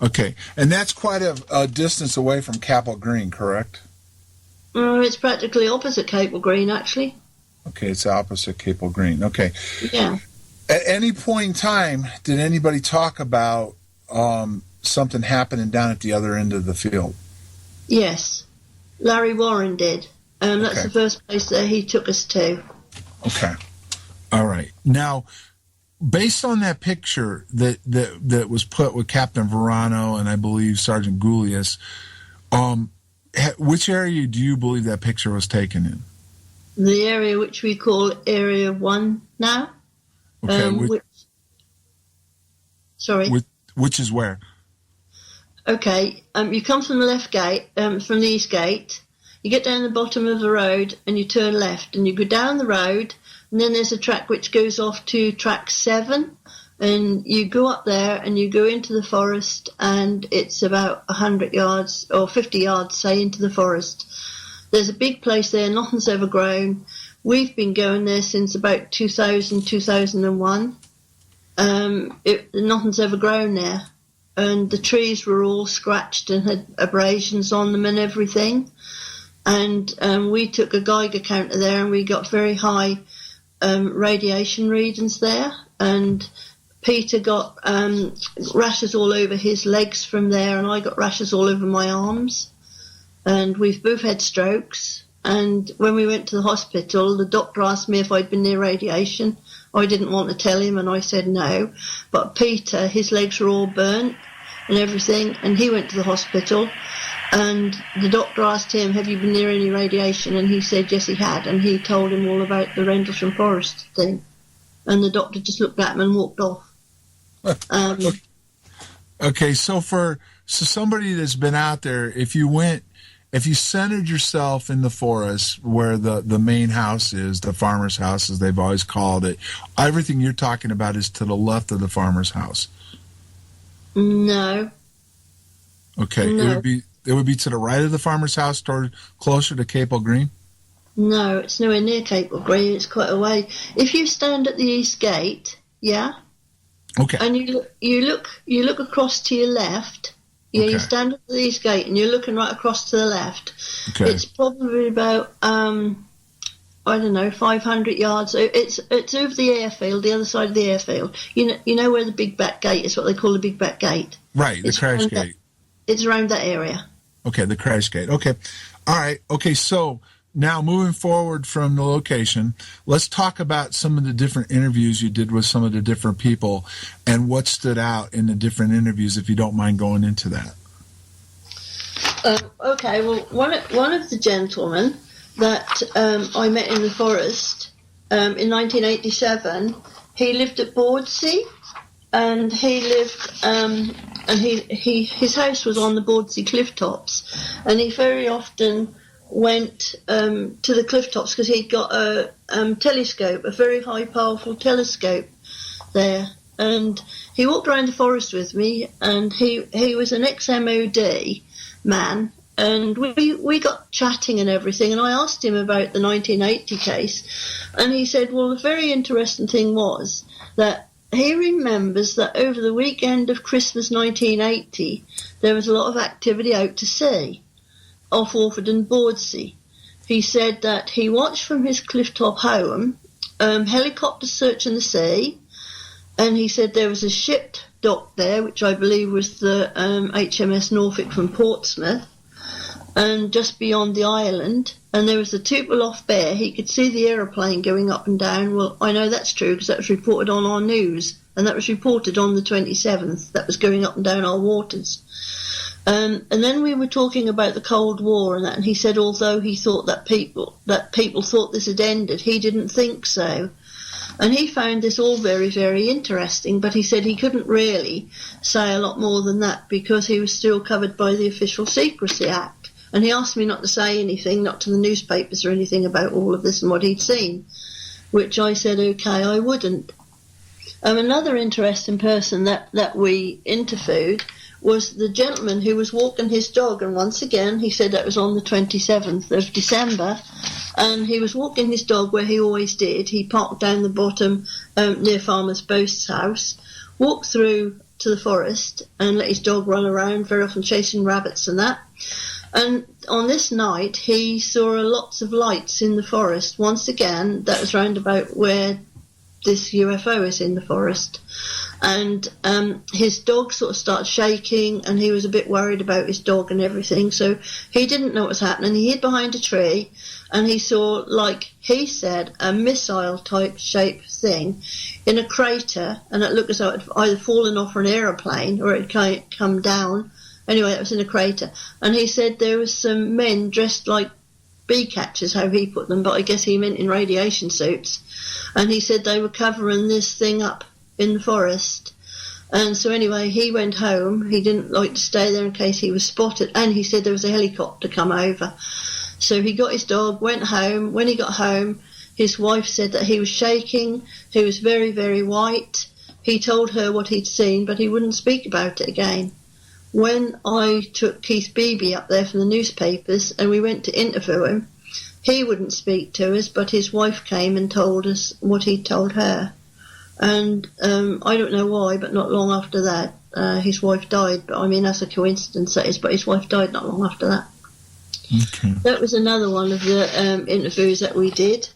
Okay, and that's quite a distance away from Capel Green, correct?
It's practically opposite Capel Green, actually.
Okay, it's opposite Capel Green. Okay.
Yeah.
At any point in time, did anybody talk about something happening down at the other end of the field? Yes.
Larry Warren did. That's the first place that he took us to.
Okay. All right. Now, based on that picture that was put with Captain Verano and I believe Sergeant Goulias, which area do you believe that picture was taken in?
The area which we call Area 1 now.
Okay. Which is where?
Okay. You come from the left gate, from the east gate. You get down the bottom of the road and you turn left and you go down the road, and then there's a track which goes off to track 7, And you go up there and you go into the forest, and it's about 100 yards or 50 yards, say, into the forest. There's a big place there, nothing's ever grown. We've been going there since about 2000, 2001. Nothing's ever grown there. And the trees were all scratched and had abrasions on them and everything. And we took a Geiger counter there, and we got very high radiation readings there. And Peter got rashes all over his legs from there, and I got rashes all over my arms. And we've both had strokes. And when we went to the hospital, the doctor asked me if I'd been near radiation. I didn't want to tell him, and I said no. But Peter, his legs were all burnt and everything, and he went to the hospital. And the doctor asked him, have you been near any radiation? And he said yes, he had. And he told him all about the Rendlesham Forest thing. And the doctor just looked at him and walked off.
Okay, so for somebody that's been out there, if you centered yourself in the forest where the main house is, the farmer's house as they've always called it, everything you're talking about is to the left of the farmer's house.
No.
Okay, no. It would be to the right of the farmer's house, closer to Capel Green?
No, it's nowhere near Capel Green. It's quite a way. If you stand at the east gate, yeah.
Okay.
And you look across to your left. Yeah, okay. You stand at the east gate and you're looking right across to the left. Okay. It's probably about 500 yards. It's over the airfield, the other side of the airfield. You know where the big back gate is, what they call the big back gate.
Right, the crash gate.
It's around that area.
Okay, the crash gate. Okay. All right. Okay, so now moving forward from the location, let's talk about some of the different interviews you did with some of the different people and what stood out in the different interviews, if you don't mind going into that.
Okay, well, one of the gentlemen that I met in the forest in 1987, he lived at Bordsey, and he lived his house was on the Bordsey cliff tops, and he very often went to the cliff tops because he'd got a telescope, a very high powerful telescope there, and he walked around the forest with me, and he was an ex-MOD man, and we got chatting and everything, and I asked him about the 1980 case, and he said, well, the very interesting thing was that he remembers that over the weekend of Christmas 1980 there was a lot of activity out to sea off Orford and Bordsey. He said that he watched from his clifftop home helicopters searching the sea, and he said there was a ship docked there, which I believe was the HMS Norfolk from Portsmouth, and just beyond the island, and there was a Tupelo off there. He could see the aeroplane going up and down. Well, I know that's true because that was reported on our news, and that was reported on the 27th. That was going up and down our waters. And then we were talking about the Cold War and that, and he said although he thought that people thought this had ended, he didn't think so. And he found this all very, very interesting, but he said he couldn't really say a lot more than that because he was still covered by the Official Secrecy Act. And he asked me not to say anything, not to the newspapers or anything about all of this and what he'd seen, which I said, okay, I wouldn't. Another interesting person that we interviewed was the gentleman who was walking his dog, and once again, he said that was on the 27th of December, and he was walking his dog where he always did. He parked down the bottom near Farmer's Boast's house, walked through to the forest and let his dog run around, very often chasing rabbits and that. And on this night, he saw lots of lights in the forest. Once again, that was round about where this UFO is in the forest. And his dog sort of started shaking, and he was a bit worried about his dog and everything. So he didn't know what was happening. He hid behind a tree, and he saw, like he said, a missile-type shaped thing in a crater, and it looked as though it had either fallen off an aeroplane or it had come down. Anyway, it was in a crater. And he said there was some men dressed like bee catchers, how he put them, but I guess he meant in radiation suits. And he said they were covering this thing up in the forest. And so anyway, he went home. He didn't like to stay there in case he was spotted. And he said there was a helicopter come over. So he got his dog, went home. When he got home, his wife said that he was shaking. He was very, very white. he told her what he'd seen, but he wouldn't speak about it again. When I took Keith Beebe up there from the newspapers and we went to interview him, he wouldn't speak to us, but his wife came and told us what he'd told her. And I don't know why, but not long after that, his wife died. But I mean, that's a coincidence, that is, but his wife died not long after that.
Okay.
That was another one of the interviews that we did.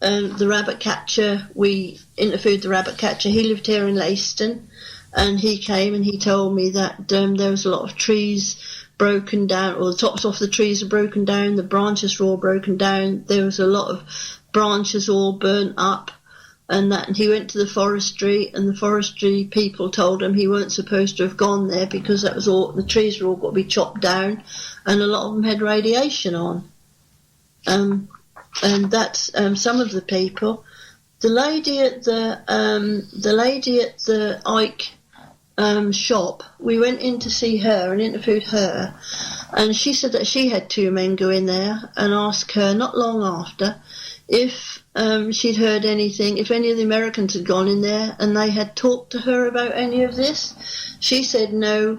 The rabbit catcher, we interviewed the rabbit catcher. He lived here in Leiston, and he came and he told me that there was a lot of trees broken down, or the tops off the trees are broken down, the branches were all broken down, there was a lot of branches all burnt up, and he went to the forestry, and the forestry people told him he weren't supposed to have gone there because that was all, the trees were all got to be chopped down, and a lot of them had radiation on. And that's some of the people. The lady at the Ike shop, we went in to see her and interviewed her, and she said that she had two men go in there and ask her not long after if she'd heard anything, if any of the Americans had gone in there and they had talked to her about any of this. She said no,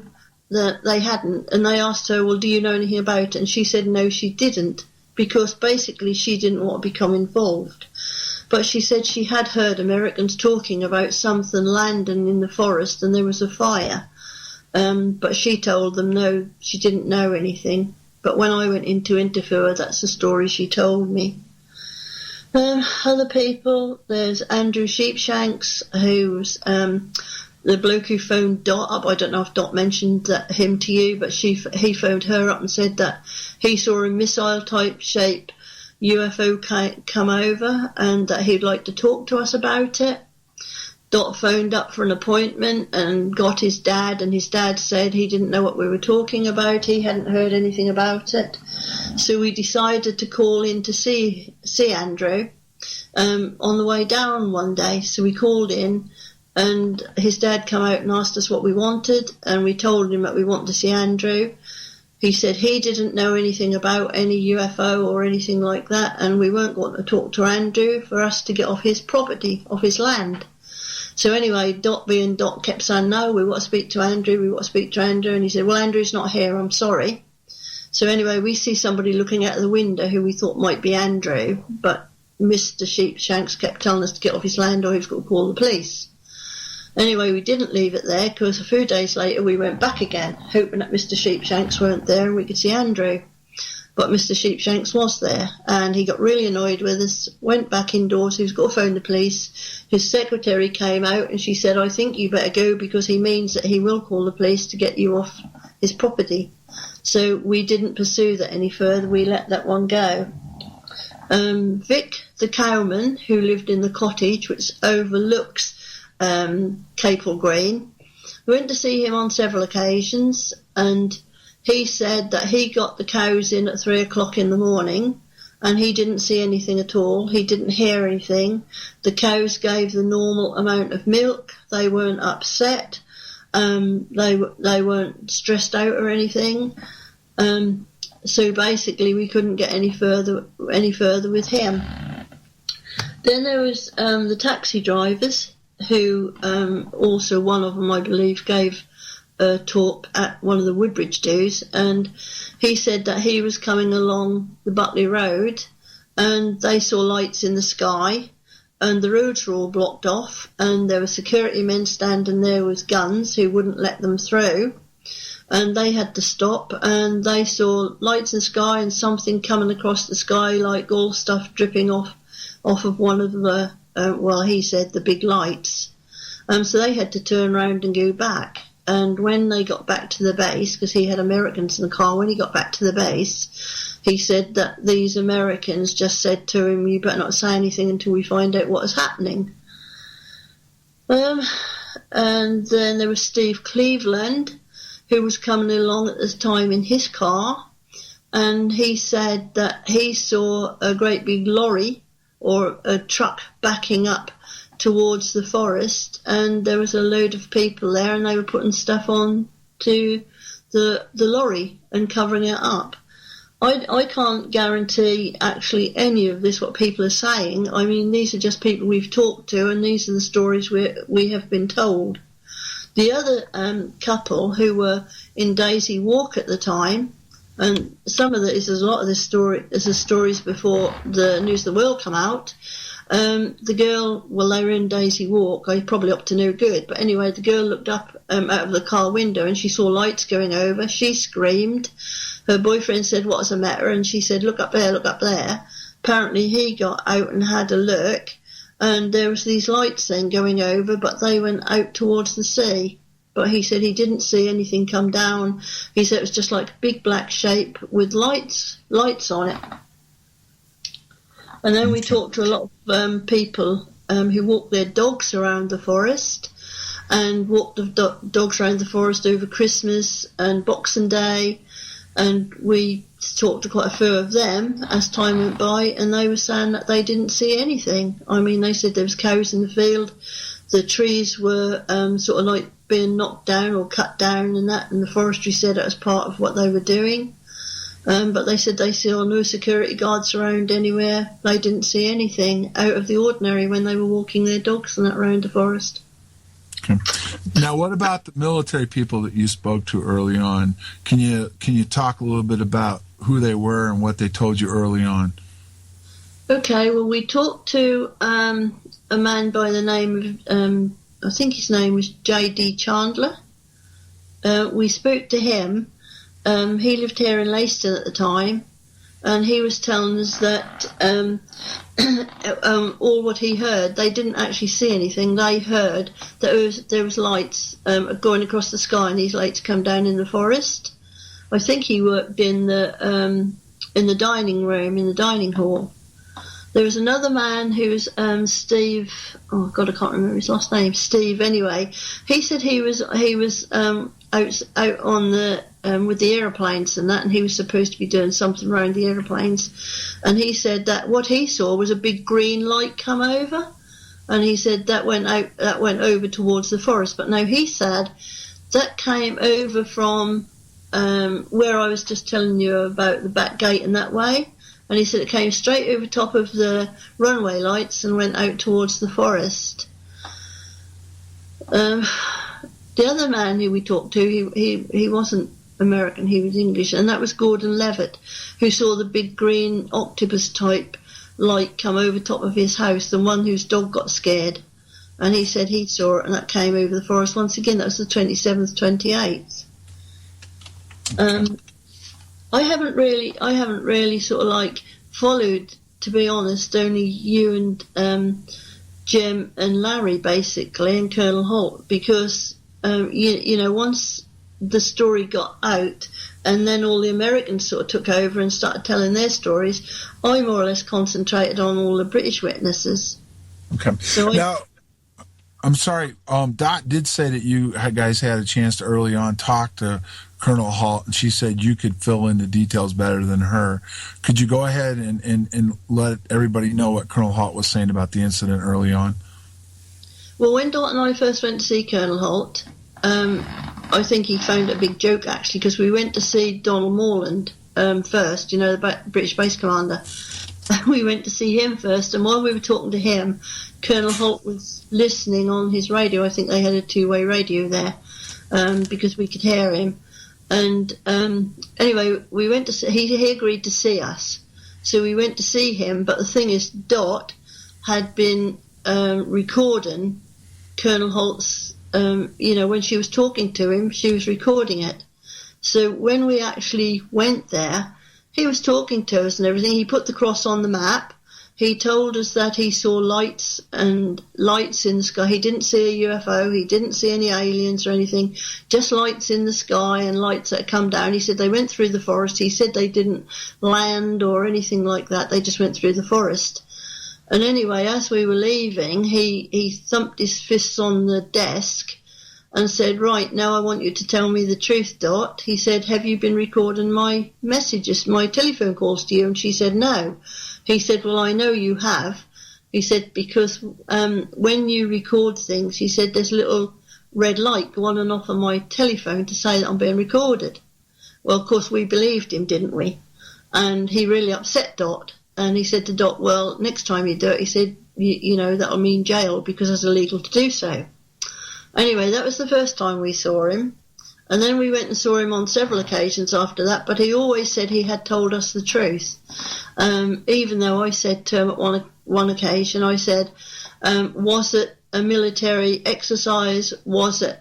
that they hadn't, and they asked her, well, do you know anything about it? And she said no, she didn't, because basically she didn't want to become involved. But she said she had heard Americans talking about something landing in the forest and there was a fire. But she told them no, she didn't know anything. But when I went in to interview her, that's the story she told me. Other people, there's Andrew Sheepshanks, who's the bloke who phoned Dot up. I don't know if Dot mentioned him to you, but he phoned her up and said that he saw a missile-type shape UFO come over and that he'd like to talk to us about it. Dot phoned up for an appointment and got his dad, and his dad said he didn't know what we were talking about. He hadn't heard anything about it. So we decided to call in to see Andrew on the way down one day. So we called in, and his dad came out and asked us what we wanted, and we told him that we wanted to see Andrew. He said he didn't know anything about any UFO or anything like that, and we weren't going to talk to Andrew for us to get off his property, off his land. So anyway, Dot kept saying, no, we want to speak to Andrew, and he said, well, Andrew's not here, I'm sorry. So anyway, we see somebody looking out of the window who we thought might be Andrew, but Mr. Sheepshanks kept telling us to get off his land or he was going to call the police. Anyway, we didn't leave it there, because a few days later we went back again, hoping that Mr. Sheepshanks weren't there and we could see Andrew. But Mr. Sheepshanks was there, and he got really annoyed with us, went back indoors, he was going to phone the police. His secretary came out and she said, I think you better go, because he means that he will call the police to get you off his property. So we didn't pursue that any further, we let that one go. Vic, the cowman, who lived in the cottage which overlooks Capel Green, we went to see him on several occasions, and he said that he got the cows in at 3 o'clock in the morning and he didn't see anything at all. He didn't hear anything. The cows gave the normal amount of milk. They weren't upset. They weren't stressed out or anything. So basically we couldn't get any further with him. Then there was the taxi drivers, who also, one of them I believe gave a talk at one of the Woodbridge dues, and he said that he was coming along the Butler Road and they saw lights in the sky and the roads were all blocked off and there were security men standing there with guns who wouldn't let them through, and they had to stop, and they saw lights in the sky and something coming across the sky, like all stuff dripping off of one of the he said the big lights. So they had to turn around and go back. And when they got back to the base, because he had Americans in the car, when he got back to the base, he said that these Americans just said to him, you better not say anything until we find out what is happening. And then there was Steve Cleveland, who was coming along at this time in his car, and he said that he saw a great big lorry or a truck backing up towards the forest, and there was a load of people there and they were putting stuff on to the lorry and covering it up. I can't guarantee actually any of this, what people are saying. I mean, these are just people we've talked to, and these are the stories we have been told. The other couple who were in Daisy Walk at the time, and some of there's a lot of this story is the stories before the News of the World come out. The girl, well, they were in Daisy Walk, probably up to no good, but anyway, the girl looked up out of the car window and she saw lights going over. She screamed. Her boyfriend said, "What's the matter?" And she said, "Look up there, look up there." Apparently he got out and had a look, and there was these lights then going over, but they went out towards the sea. But he said he didn't see anything come down. He said it was just like a big black shape with lights on it. And then we talked to a lot of people who walk their dogs around the forest, and walked the dogs around the forest over Christmas and Boxing Day. And we talked to quite a few of them as time went by, and they were saying that they didn't see anything. I mean, they said there was cows in the field, the trees were sort of like being knocked down or cut down and that, and the forestry said it was part of what they were doing. But they said they saw no security guards around anywhere. They didn't see anything out of the ordinary when they were walking their dogs and that around the forest.
Okay. Now, what about the military people that you spoke to early on? Can you talk a little bit about who they were and what they told you early on?
Okay, well, we talked to a man by the name of, I think his name was J.D. Chandler. We spoke to him. He lived here in Leiston at the time, and he was telling us that all what he heard, they didn't actually see anything. They heard that there was lights going across the sky, and these lights come down in the forest. I think he worked in the dining room, in the dining hall. There was another man who was Steve. Oh God, I can't remember his last name. Steve. Anyway, he said he was out on the with the aeroplanes and that, and he was supposed to be doing something around the aeroplanes. And he said that what he saw was a big green light come over, and he said that went over towards the forest. But no, he said that came over from where I was just telling you about the back gate and that way. And he said it came straight over top of the runway lights and went out towards the forest. The other man who we talked to, he wasn't American, he was English, and that was Gordon Levitt, who saw the big green octopus type light come over top of his house, the one whose dog got scared. And he said he saw it, and that came over the forest once again. That was the 27th, 28th. I haven't really sort of like followed, to be honest, only you and Jim and Larry basically, and Colonel Holt, because you know, once the story got out and then all the Americans sort of took over and started telling their stories, I more or less concentrated on all the British witnesses.
Okay.
So
now, I'm sorry, Dot did say that you guys had a chance to early on talk to Colonel Holt, and she said you could fill in the details better than her. Could you go ahead and let everybody know what Colonel Holt was saying about the incident early on?
Well, when Dot and I first went to see Colonel Holt, I think he found it a big joke, actually, because we went to see Donald Morland first, you know, the British base commander. We went to see him first, and while we were talking to him, Colonel Holt was listening on his radio. I think they had a two-way radio there, because we could hear him. And anyway, we went to see, he agreed to see us, so we went to see him. But the thing is, Dot had been recording Colonel Holt's, you know, when she was talking to him, she was recording it. So when we actually went there, he was talking to us and everything. He put the cross on the map. He told us that he saw lights in the sky. He didn't see a UFO. He didn't see any aliens or anything, just lights in the sky and lights that come down. He said they went through the forest. He said they didn't land or anything like that. They just went through the forest. And anyway, as we were leaving, he thumped his fists on the desk and said, "Right, now I want you to tell me the truth, Dot." He said, "Have you been recording my messages, my telephone calls to you?" And she said, "No." He said, "Well, I know you have." He said, "Because when you record things," he said, "there's a little red light go on and off on my telephone to say that I'm being recorded." Well, of course, we believed him, didn't we? and he really upset Dot. And he said to Dot, well, next time you do it, he said, you know, that'll mean jail because it's illegal to do so. Anyway, that was the first time we saw him. And then we went and saw him on several occasions after that, but he always said he had told us the truth. Even though I said to him at one occasion, I said, was it a military exercise? Was it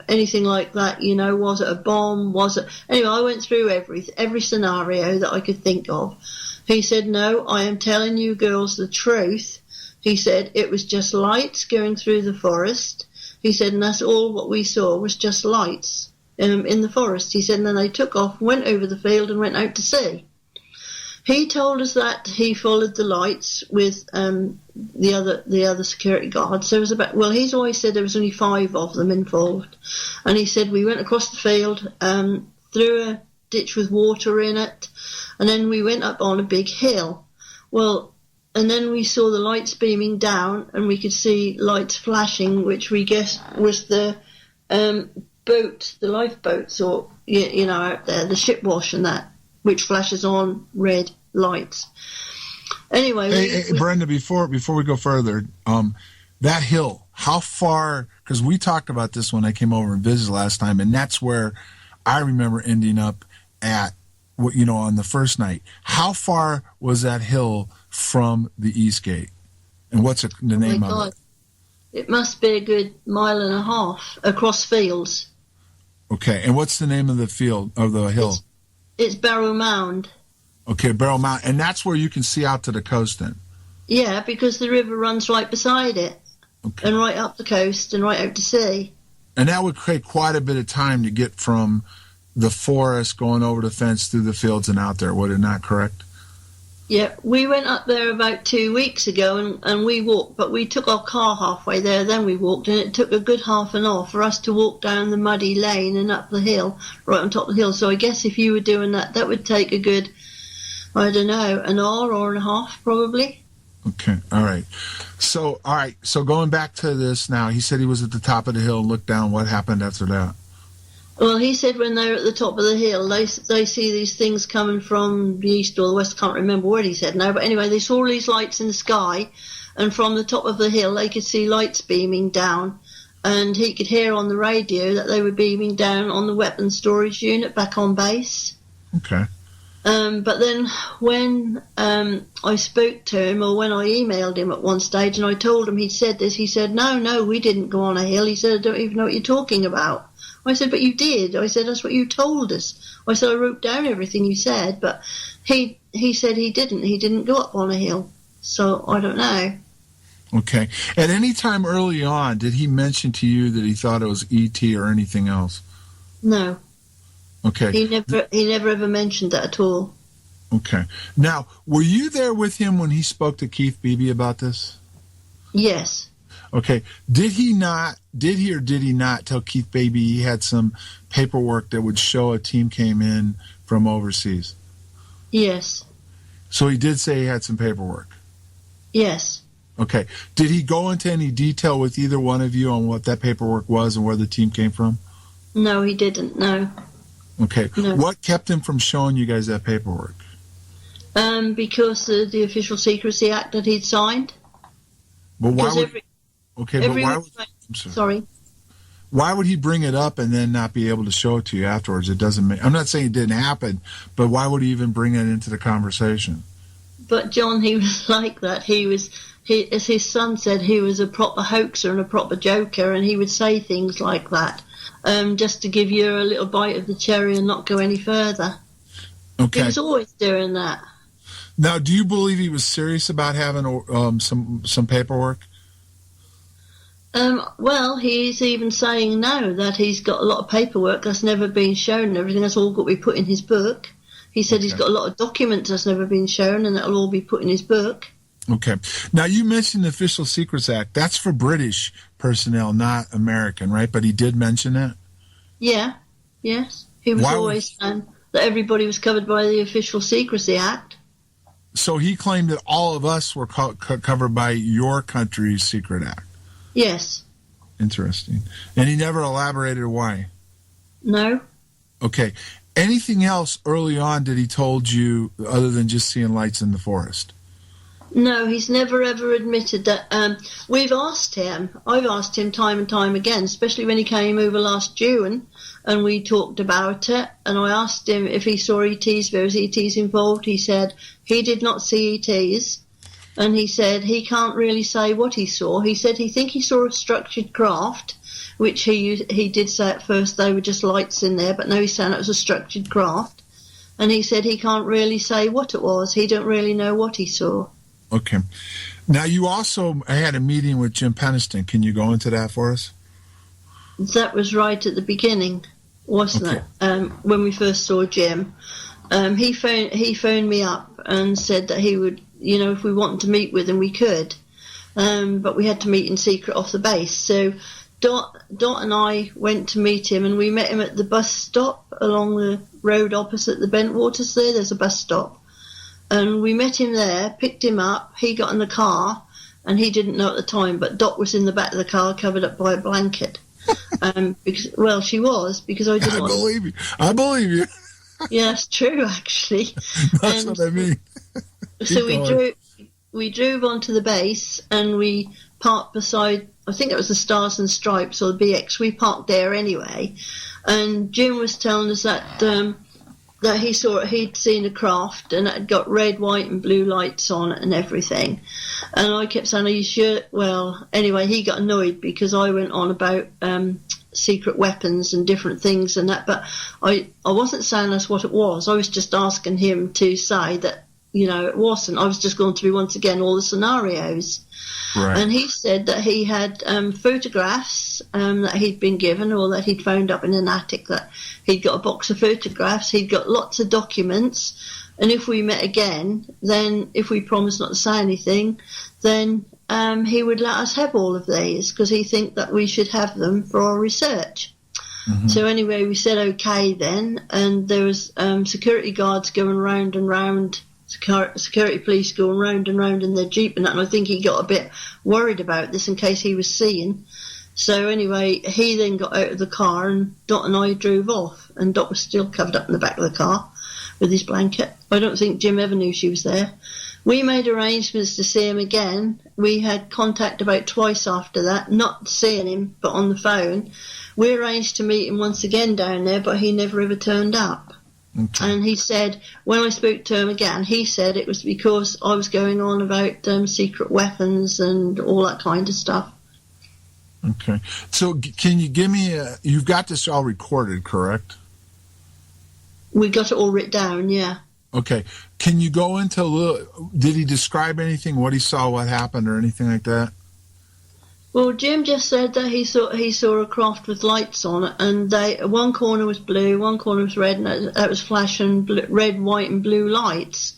anything like that? You know, was it a bomb? Was it... Anyway, I went through every scenario that I could think of. He said, no, I am telling you girls the truth. He said, it was just lights going through the forest. He said, and that's all what we saw was just lights in the forest. He said, and then they took off, went over the field and went out to sea. He told us that he followed the lights with the other security guards. There was about, well, he's always said there was only 5 of them involved. And he said we went across the field, through a ditch with water in it, and then we went up on a big hill. Well, and then we saw the lights beaming down, and we could see lights flashing, which we guessed was the boat, the lifeboats, or, you know, out there, the ship wash and that, which flashes on red lights. Anyway,
hey, Brenda, before we go further, that hill, how far? Because we talked about this when I came over and visited last time, and that's where I remember ending up at, you know, on the first night. How far was that hill from the East Gate, and what's the name of it?
It must be a good 1.5 miles across fields.
Okay, and what's the name of the field, of the hill?
It's Barrow Mound.
Okay, Barrow Mound. And that's where you can see out to the coast then?
Yeah, because the river runs right beside it.
Okay.
And right up the coast and right out to sea.
And that would take quite a bit of time to get from the forest, going over the fence, through the fields and out there. Would it not, correct?
Yeah, we went up there about 2 weeks ago and we walked, but we took our car halfway there, then we walked, and it took a good half an hour for us to walk down the muddy lane and up the hill, right on top of the hill. So I guess if you were doing that, that would take a good, I don't know, an hour and a half probably.
Okay, all right. So going back to this now, he said he was at the top of the hill and looked down. What happened after that?
Well, he said when they're at the top of the hill, they see these things coming from the east or the west. Can't remember what he said now, but anyway, they saw all these lights in the sky, and from the top of the hill, they could see lights beaming down, and he could hear on the radio that they were beaming down on the weapons storage unit back on base.
Okay.
But then when I spoke to him, or when I emailed him at one stage, and I told him he'd said this, he said, no, we didn't go on a hill. He said, I don't even know what you're talking about. I said, but you did. I said, that's what you told us. I said, I wrote down everything you said, but he said he didn't. He didn't go up on a hill. So I don't know.
Okay. At any time early on, did he mention to you that he thought it was E.T. or anything else?
No.
Okay.
He never ever mentioned that at all.
Okay. Now, were you there with him when he spoke to Keith Beebe about this?
Yes.
Okay. Did he or did he not tell Keith Beebe he had some paperwork that would show a team came in from overseas?
Yes.
So he did say he had some paperwork?
Yes.
Okay. Did he go into any detail with either one of you on what that paperwork was and where the team came from?
No, he didn't, no.
Okay.
No.
What kept him from showing you guys that paperwork?
Because of the Official Secrecy Act that he'd signed.
Well, why would... Okay, but why would... I'm sorry. Why would he bring it up and then not be able to show it to you afterwards? It doesn't make... I'm not saying it didn't happen, but why would he even bring it into the conversation?
But John, he was like that. As his son said, he was a proper hoaxer and a proper joker, and he would say things like that, just to give you a little bite of the cherry and not go any further.
Okay.
He was always doing that.
Now, do you believe he was serious about having some paperwork?
Well, he's even saying now that he's got a lot of paperwork that's never been shown and everything. That's all got to be put in his book. He said he's got a lot of documents that's never been shown, and that'll all be put in his book.
Okay. Now, you mentioned the Official Secrets Act. That's for British personnel, not American, right? But he did mention that?
Yeah. Yes. He was always saying that everybody was covered by the Official Secrecy Act.
So he claimed that all of us were covered by your country's Secret Act?
Yes.
Interesting. And he never elaborated why?
No.
Okay. Anything else early on that he told you other than just seeing lights in the forest?
No, he's never ever admitted that. I've asked him time and time again, especially when he came over last June and we talked about it, and I asked him if he saw ETs, there was ETs involved. He said he did not see ETs, and he said he can't really say what he saw. He said he think he saw a structured craft, which he did say at first they were just lights in there, but now he's saying it was a structured craft, and he said he can't really say what it was. He don't really know what he saw.
Okay. Now, you also had a meeting with Jim Peniston. Can you go into that for us?
That was right at the beginning, wasn't it? When we first saw Jim. He phoned me up and said that he would, if we wanted to meet with him, we could. But we had to meet in secret off the base. So Dot and I went to meet him, and we met him at the bus stop along the road opposite the Bentwaters there. There's a bus stop. And we met him there, picked him up, he got in the car, and he didn't know at the time, but Dot was in the back of the car covered up by a blanket. Because she was, because I didn't
believe you. I believe you.
Yeah, it's true, actually.
That's what I mean.
So we drove onto the base, and we parked beside, I think it was the Stars and Stripes, or the BX. We parked there anyway. And Jim was telling us that he'd seen a craft and it had got red, white and blue lights on it and everything. And I kept saying, are you sure? Well, anyway, he got annoyed because I went on about secret weapons and different things and that, but I wasn't saying that's what it was. I was just asking him to say that, it wasn't. I was just going through once again all the scenarios. Right. And he said that he had photographs that he'd been given, or that he'd found up in an attic, that he'd got a box of photographs, he'd got lots of documents, and if we met again, then if we promised not to say anything, then he would let us have all of these, because he think that we should have them for our research. Mm-hmm. So anyway, we said okay then, and there was security guards going round and round, security police going round and round in their Jeep and that, and I think he got a bit worried about this in case he was seen. So anyway, he then got out of the car and Dot and I drove off, and Dot was still covered up in the back of the car with his blanket. I don't think Jim ever knew she was there. We made arrangements to see him again. We had contact about twice after that, not seeing him, but on the phone. We arranged to meet him once again down there, but he never ever turned up. Okay. And he said, when I spoke to him again, he said it was because I was going on about secret weapons and all that kind of stuff.
Okay. So can you give me you've got this all recorded, correct?
We got it all written down, yeah. Okay.
Can you go into did he describe anything, what he saw, what happened, or anything like that?
Well, Jim just said that he saw a craft with lights on it, and one corner was blue, one corner was red, and it was flashing red, white, and blue lights.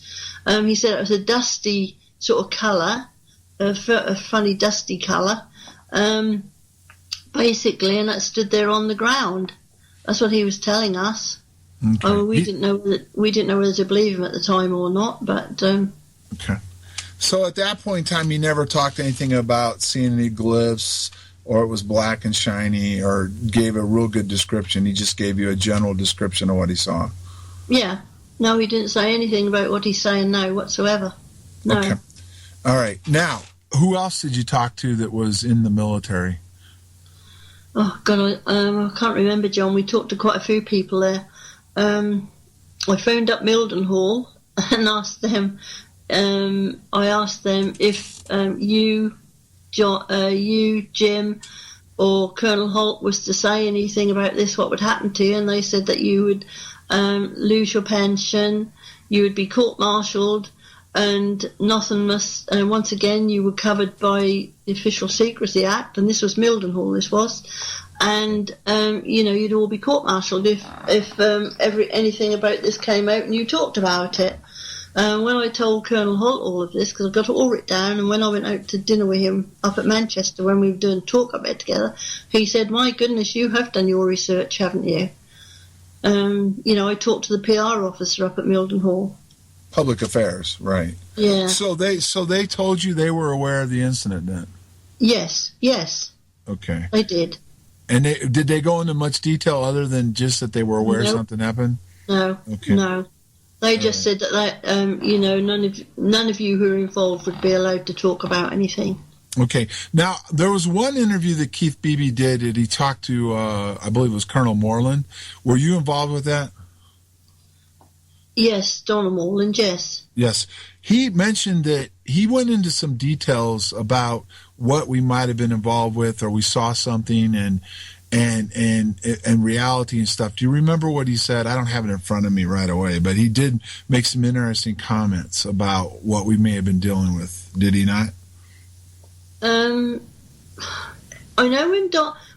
He said it was a dusty sort of colour, a funny dusty colour, basically, and it stood there on the ground. That's what he was telling us. Okay. Oh, we didn't know whether to believe him at the time or not, but
okay. So at that point in time, you never talked anything about seeing any glyphs, or it was black and shiny, or gave a real good description. He just gave you a general description of what he saw.
Yeah. No, he didn't say anything about what he's saying now whatsoever. No.
Okay. All right. Now, who else did you talk to that was in the military?
Oh, God, I can't remember, John. We talked to quite a few people there. I phoned up Mildenhall and asked them... I asked them if you, Jim, or Colonel Holt was to say anything about this, what would happen to you, and they said that you would lose your pension, you would be court-martialed, and nothing must. And once again, you were covered by the Official Secrecy Act, and this was Mildenhall. This was, and you'd all be court-martialed if anything about this came out and you talked about it. When I told Colonel Holt all of this, because I got it all written down, and when I went out to dinner with him up at Manchester when we were doing talk up there together, he said, "My goodness, you have done your research, haven't you?" I talked to the PR officer up at Mildenhall.
Public Affairs, right?
Yeah.
So they told you they were aware of the incident then?
Yes.
Okay.
They did.
And did they go into much detail other than just that they were aware something happened?
No.
Okay.
No. They just said that none of you who are involved would be allowed to talk about anything.
Okay. Now, there was one interview that Keith Beebe did that he talked to, I believe it was Colonel Moreland. Were you involved with that?
Yes, Donald Moreland, yes.
Yes. He mentioned that he went into some details about what we might have been involved with, or we saw something and reality and stuff. Do you remember what he said? I don't have it in front of me right away, but he did make some interesting comments about what we may have been dealing with. Did he not?
I know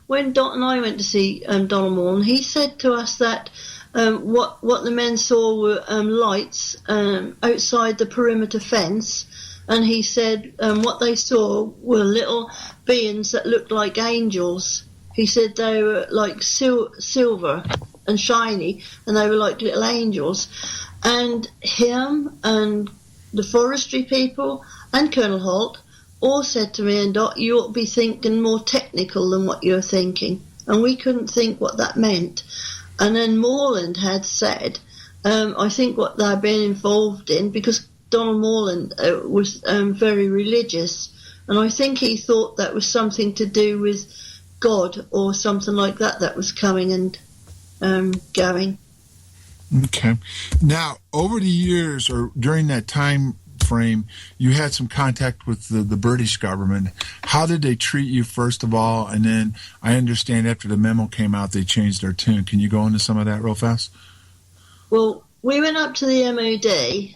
when Dot and I went to see Donald Moreland, he said to us that what the men saw were lights outside the perimeter fence, and he said what they saw were little beings that looked like angels. He said they were like silver and shiny, and they were like little angels. And him and the forestry people and Colonel Holt all said to me and Dot, you ought to be thinking more technical than what you're thinking. And we couldn't think what that meant. And then Moreland had said, I think what they've been involved in, because Donald Moreland was very religious, and I think he thought that was something to do with God or something like that was coming and going.
Okay. Now, over the years, or during that time frame, you had some contact with the British government. How did they treat you, first of all? And then I understand after the memo came out, they changed their tune. Can you go into some of that real fast?
Well, we went up to the MOD,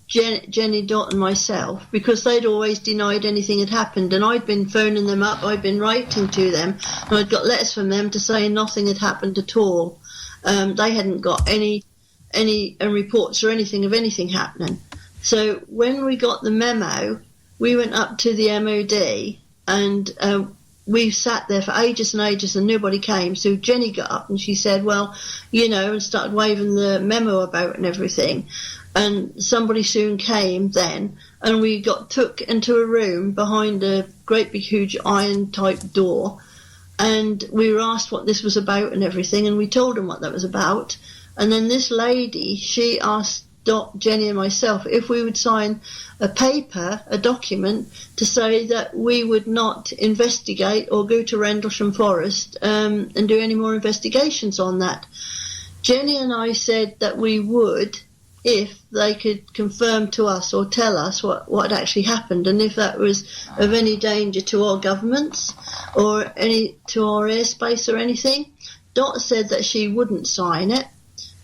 Jenny, Dot and myself, because they'd always denied anything had happened, and I'd been phoning them up, I'd been writing to them, and I'd got letters from them to say nothing had happened at all. They hadn't got any reports or anything of anything happening. So when we got the memo, we went up to the MOD, and we sat there for ages and ages, and nobody came. So Jenny got up and she said, well, and started waving the memo about and everything. And somebody soon came then, and we got took into a room behind a great big huge iron type door, and we were asked what this was about and everything, and we told them what that was about. And then this lady, she asked Dot, Jenny and myself if we would sign a document to say that we would not investigate or go to Rendlesham Forest and do any more investigations on that. Jenny and I said that we would if they could confirm to us or tell us what actually happened, and if that was of any danger to our governments or to our airspace or anything. Dot said that she wouldn't sign it,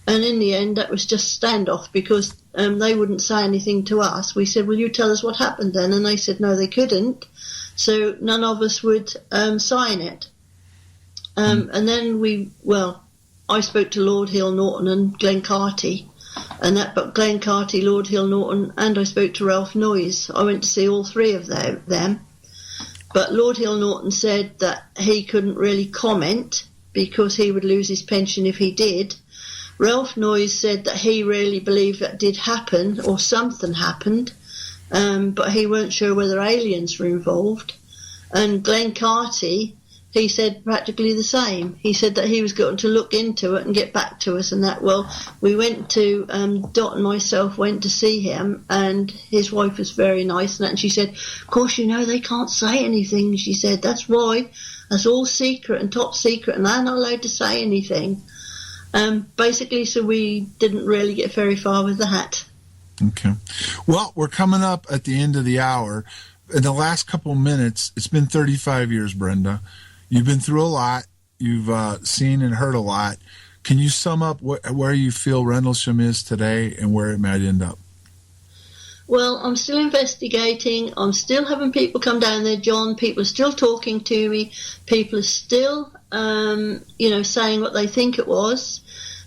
and in the end that was just standoff, because they wouldn't say anything to us. We said, will you tell us what happened then? And they said no, they couldn't, so none of us would sign it. And then I spoke to Lord Hill Norton and Glenn Carty, but Glenn Carty, Lord Hill Norton, and I spoke to Ralph Noyes. I went to see all three of them. But Lord Hill Norton said that he couldn't really comment because he would lose his pension if he did. Ralph Noyes said that he really believed that did happen, or something happened, but he weren't sure whether aliens were involved. And Glenn Carty, he said practically the same. He said that he was going to look into it and get back to us and that. Well, we went to, Dot and myself went to see him, and his wife was very nice and that, and she said, of course, they can't say anything. She said, that's why, that's all secret and top secret, and they're not allowed to say anything. Basically, so we didn't really get very far with that.
Okay. Well, we're coming up at the end of the hour. In the last couple of minutes, it's been 35 years, Brenda. You've been through a lot. You've seen and heard a lot. Can you sum up where you feel Rendlesham is today and where it might end up?
Well, I'm still investigating. I'm still having people come down there, John. People are still talking to me. People are still, saying what they think it was.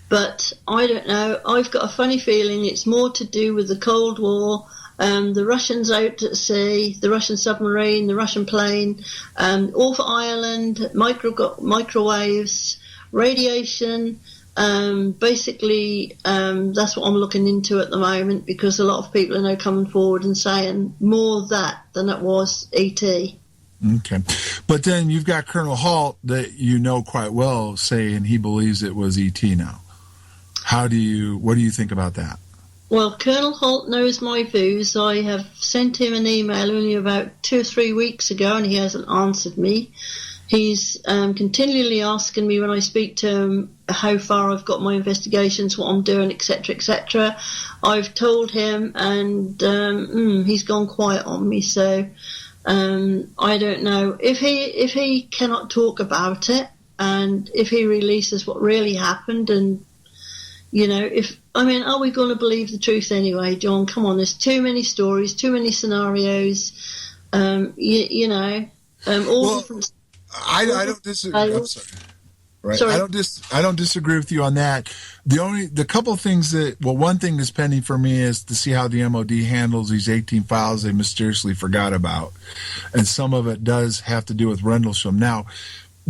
But I don't know. I've got a funny feeling it's more to do with the Cold War, the Russians out at sea, the Russian submarine, the Russian plane, all for Ireland, microwaves, radiation. Basically, that's what I'm looking into at the moment, because a lot of people are now coming forward and saying more of that than it was ET.
Okay. But then you've got Colonel Holt that you know quite well saying he believes it was ET now. What do you think about that?
Well, Colonel Holt knows my views. I have sent him an email only about 2 or 3 weeks ago, and he hasn't answered me. He's continually asking me when I speak to him how far I've got my investigations, what I'm doing, etc., etc. I've told him, and he's gone quiet on me. So I don't know if he cannot talk about it, and if he releases what really happened, and are we going to believe the truth anyway, John? Come on, there's too many stories, too many scenarios. All different.
I don't disagree. I'm sorry. Right.
Sorry.
I don't disagree with you on that. The couple of things one thing that's pending for me is to see how the MOD handles these 18 files they mysteriously forgot about, and some of it does have to do with Rendlesham. Now,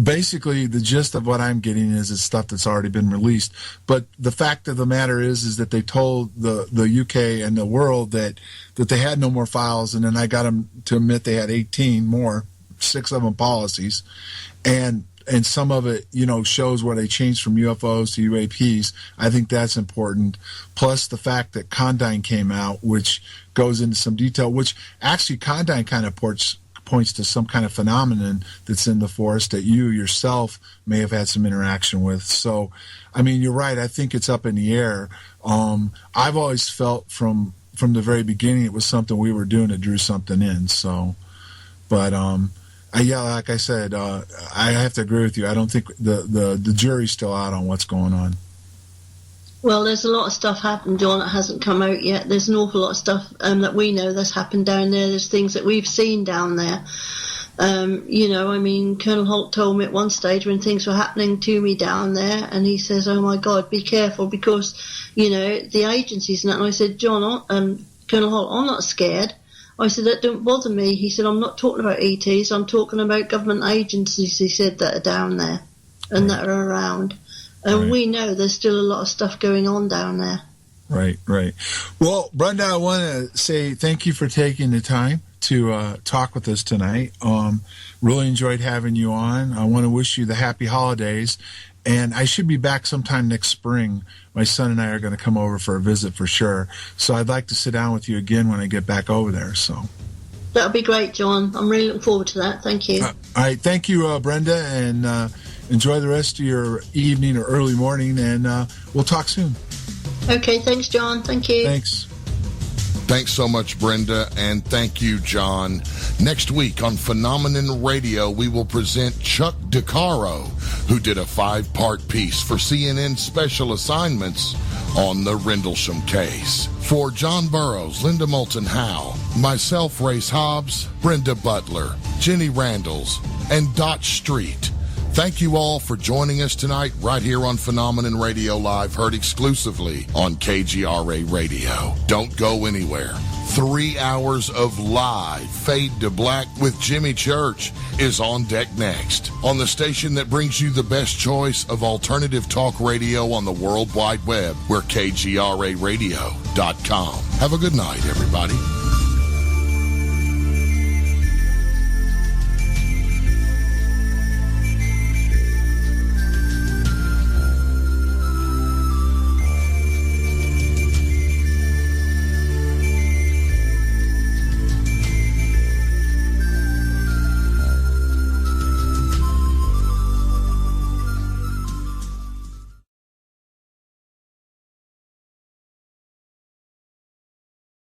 basically, the gist of what I'm getting is it's stuff that's already been released. But the fact of the matter is that they told the UK and the world that they had no more files, and then I got them to admit they had 18 more, 6 of them policies, and some of it, shows where they changed from UFOs to UAPs. I think that's important. Plus the fact that Condyne came out, which goes into some detail, which actually Condyne kind of points to some kind of phenomenon that's in the forest that you yourself may have had some interaction with. So, you're right. I think it's up in the air. I've always felt from the very beginning it was something we were doing that drew something in. So, but like I said, I have to agree with you. I don't think the jury's still out on what's going on.
Well, there's a lot of stuff happened, John, that hasn't come out yet. There's an awful lot of stuff that we know that's happened down there. There's things that we've seen down there. Colonel Holt told me at one stage when things were happening to me down there, and he says, "Oh my God, be careful because, the agencies and that." And I said, "John, Colonel Holt, I'm not scared." I said, "That don't bother me." He said, "I'm not talking about ETs, I'm talking about government agencies," he said, "that are down there and that are around." And we know there's still a lot of stuff going on down there.
Right. Well, Brenda, I want to say thank you for taking the time to talk with us tonight. Really enjoyed having you on. I want to wish you the happy holidays. And I should be back sometime next spring. My son and I are going to come over for a visit for sure. So I'd like to sit down with you again when I get back over there. So
that'll be great, John. I'm really looking forward to that. Thank you.
All right. Thank you, Brenda. And enjoy the rest of your evening or early morning. And we'll talk soon.
Okay. Thanks, John. Thank you.
Thanks.
Thanks so much, Brenda, and thank you, John. Next week on Phenomenon Radio, we will present Chuck DeCaro, who did a 5-part piece for CNN Special Assignments on the Rendlesham case. For John Buroughs, Linda Moulton Howe, myself, Race Hobbs, Brenda Butler, Jenny Randles, and Dot Street, thank you all for joining us tonight right here on Phenomenon Radio Live, heard exclusively on KGRA Radio. Don't go anywhere. 3 hours of live Fade to Black with Jimmy Church is on deck next on the station that brings you the best choice of alternative talk radio on the World Wide Web. We're KGRAradio.com. Have a good night, everybody.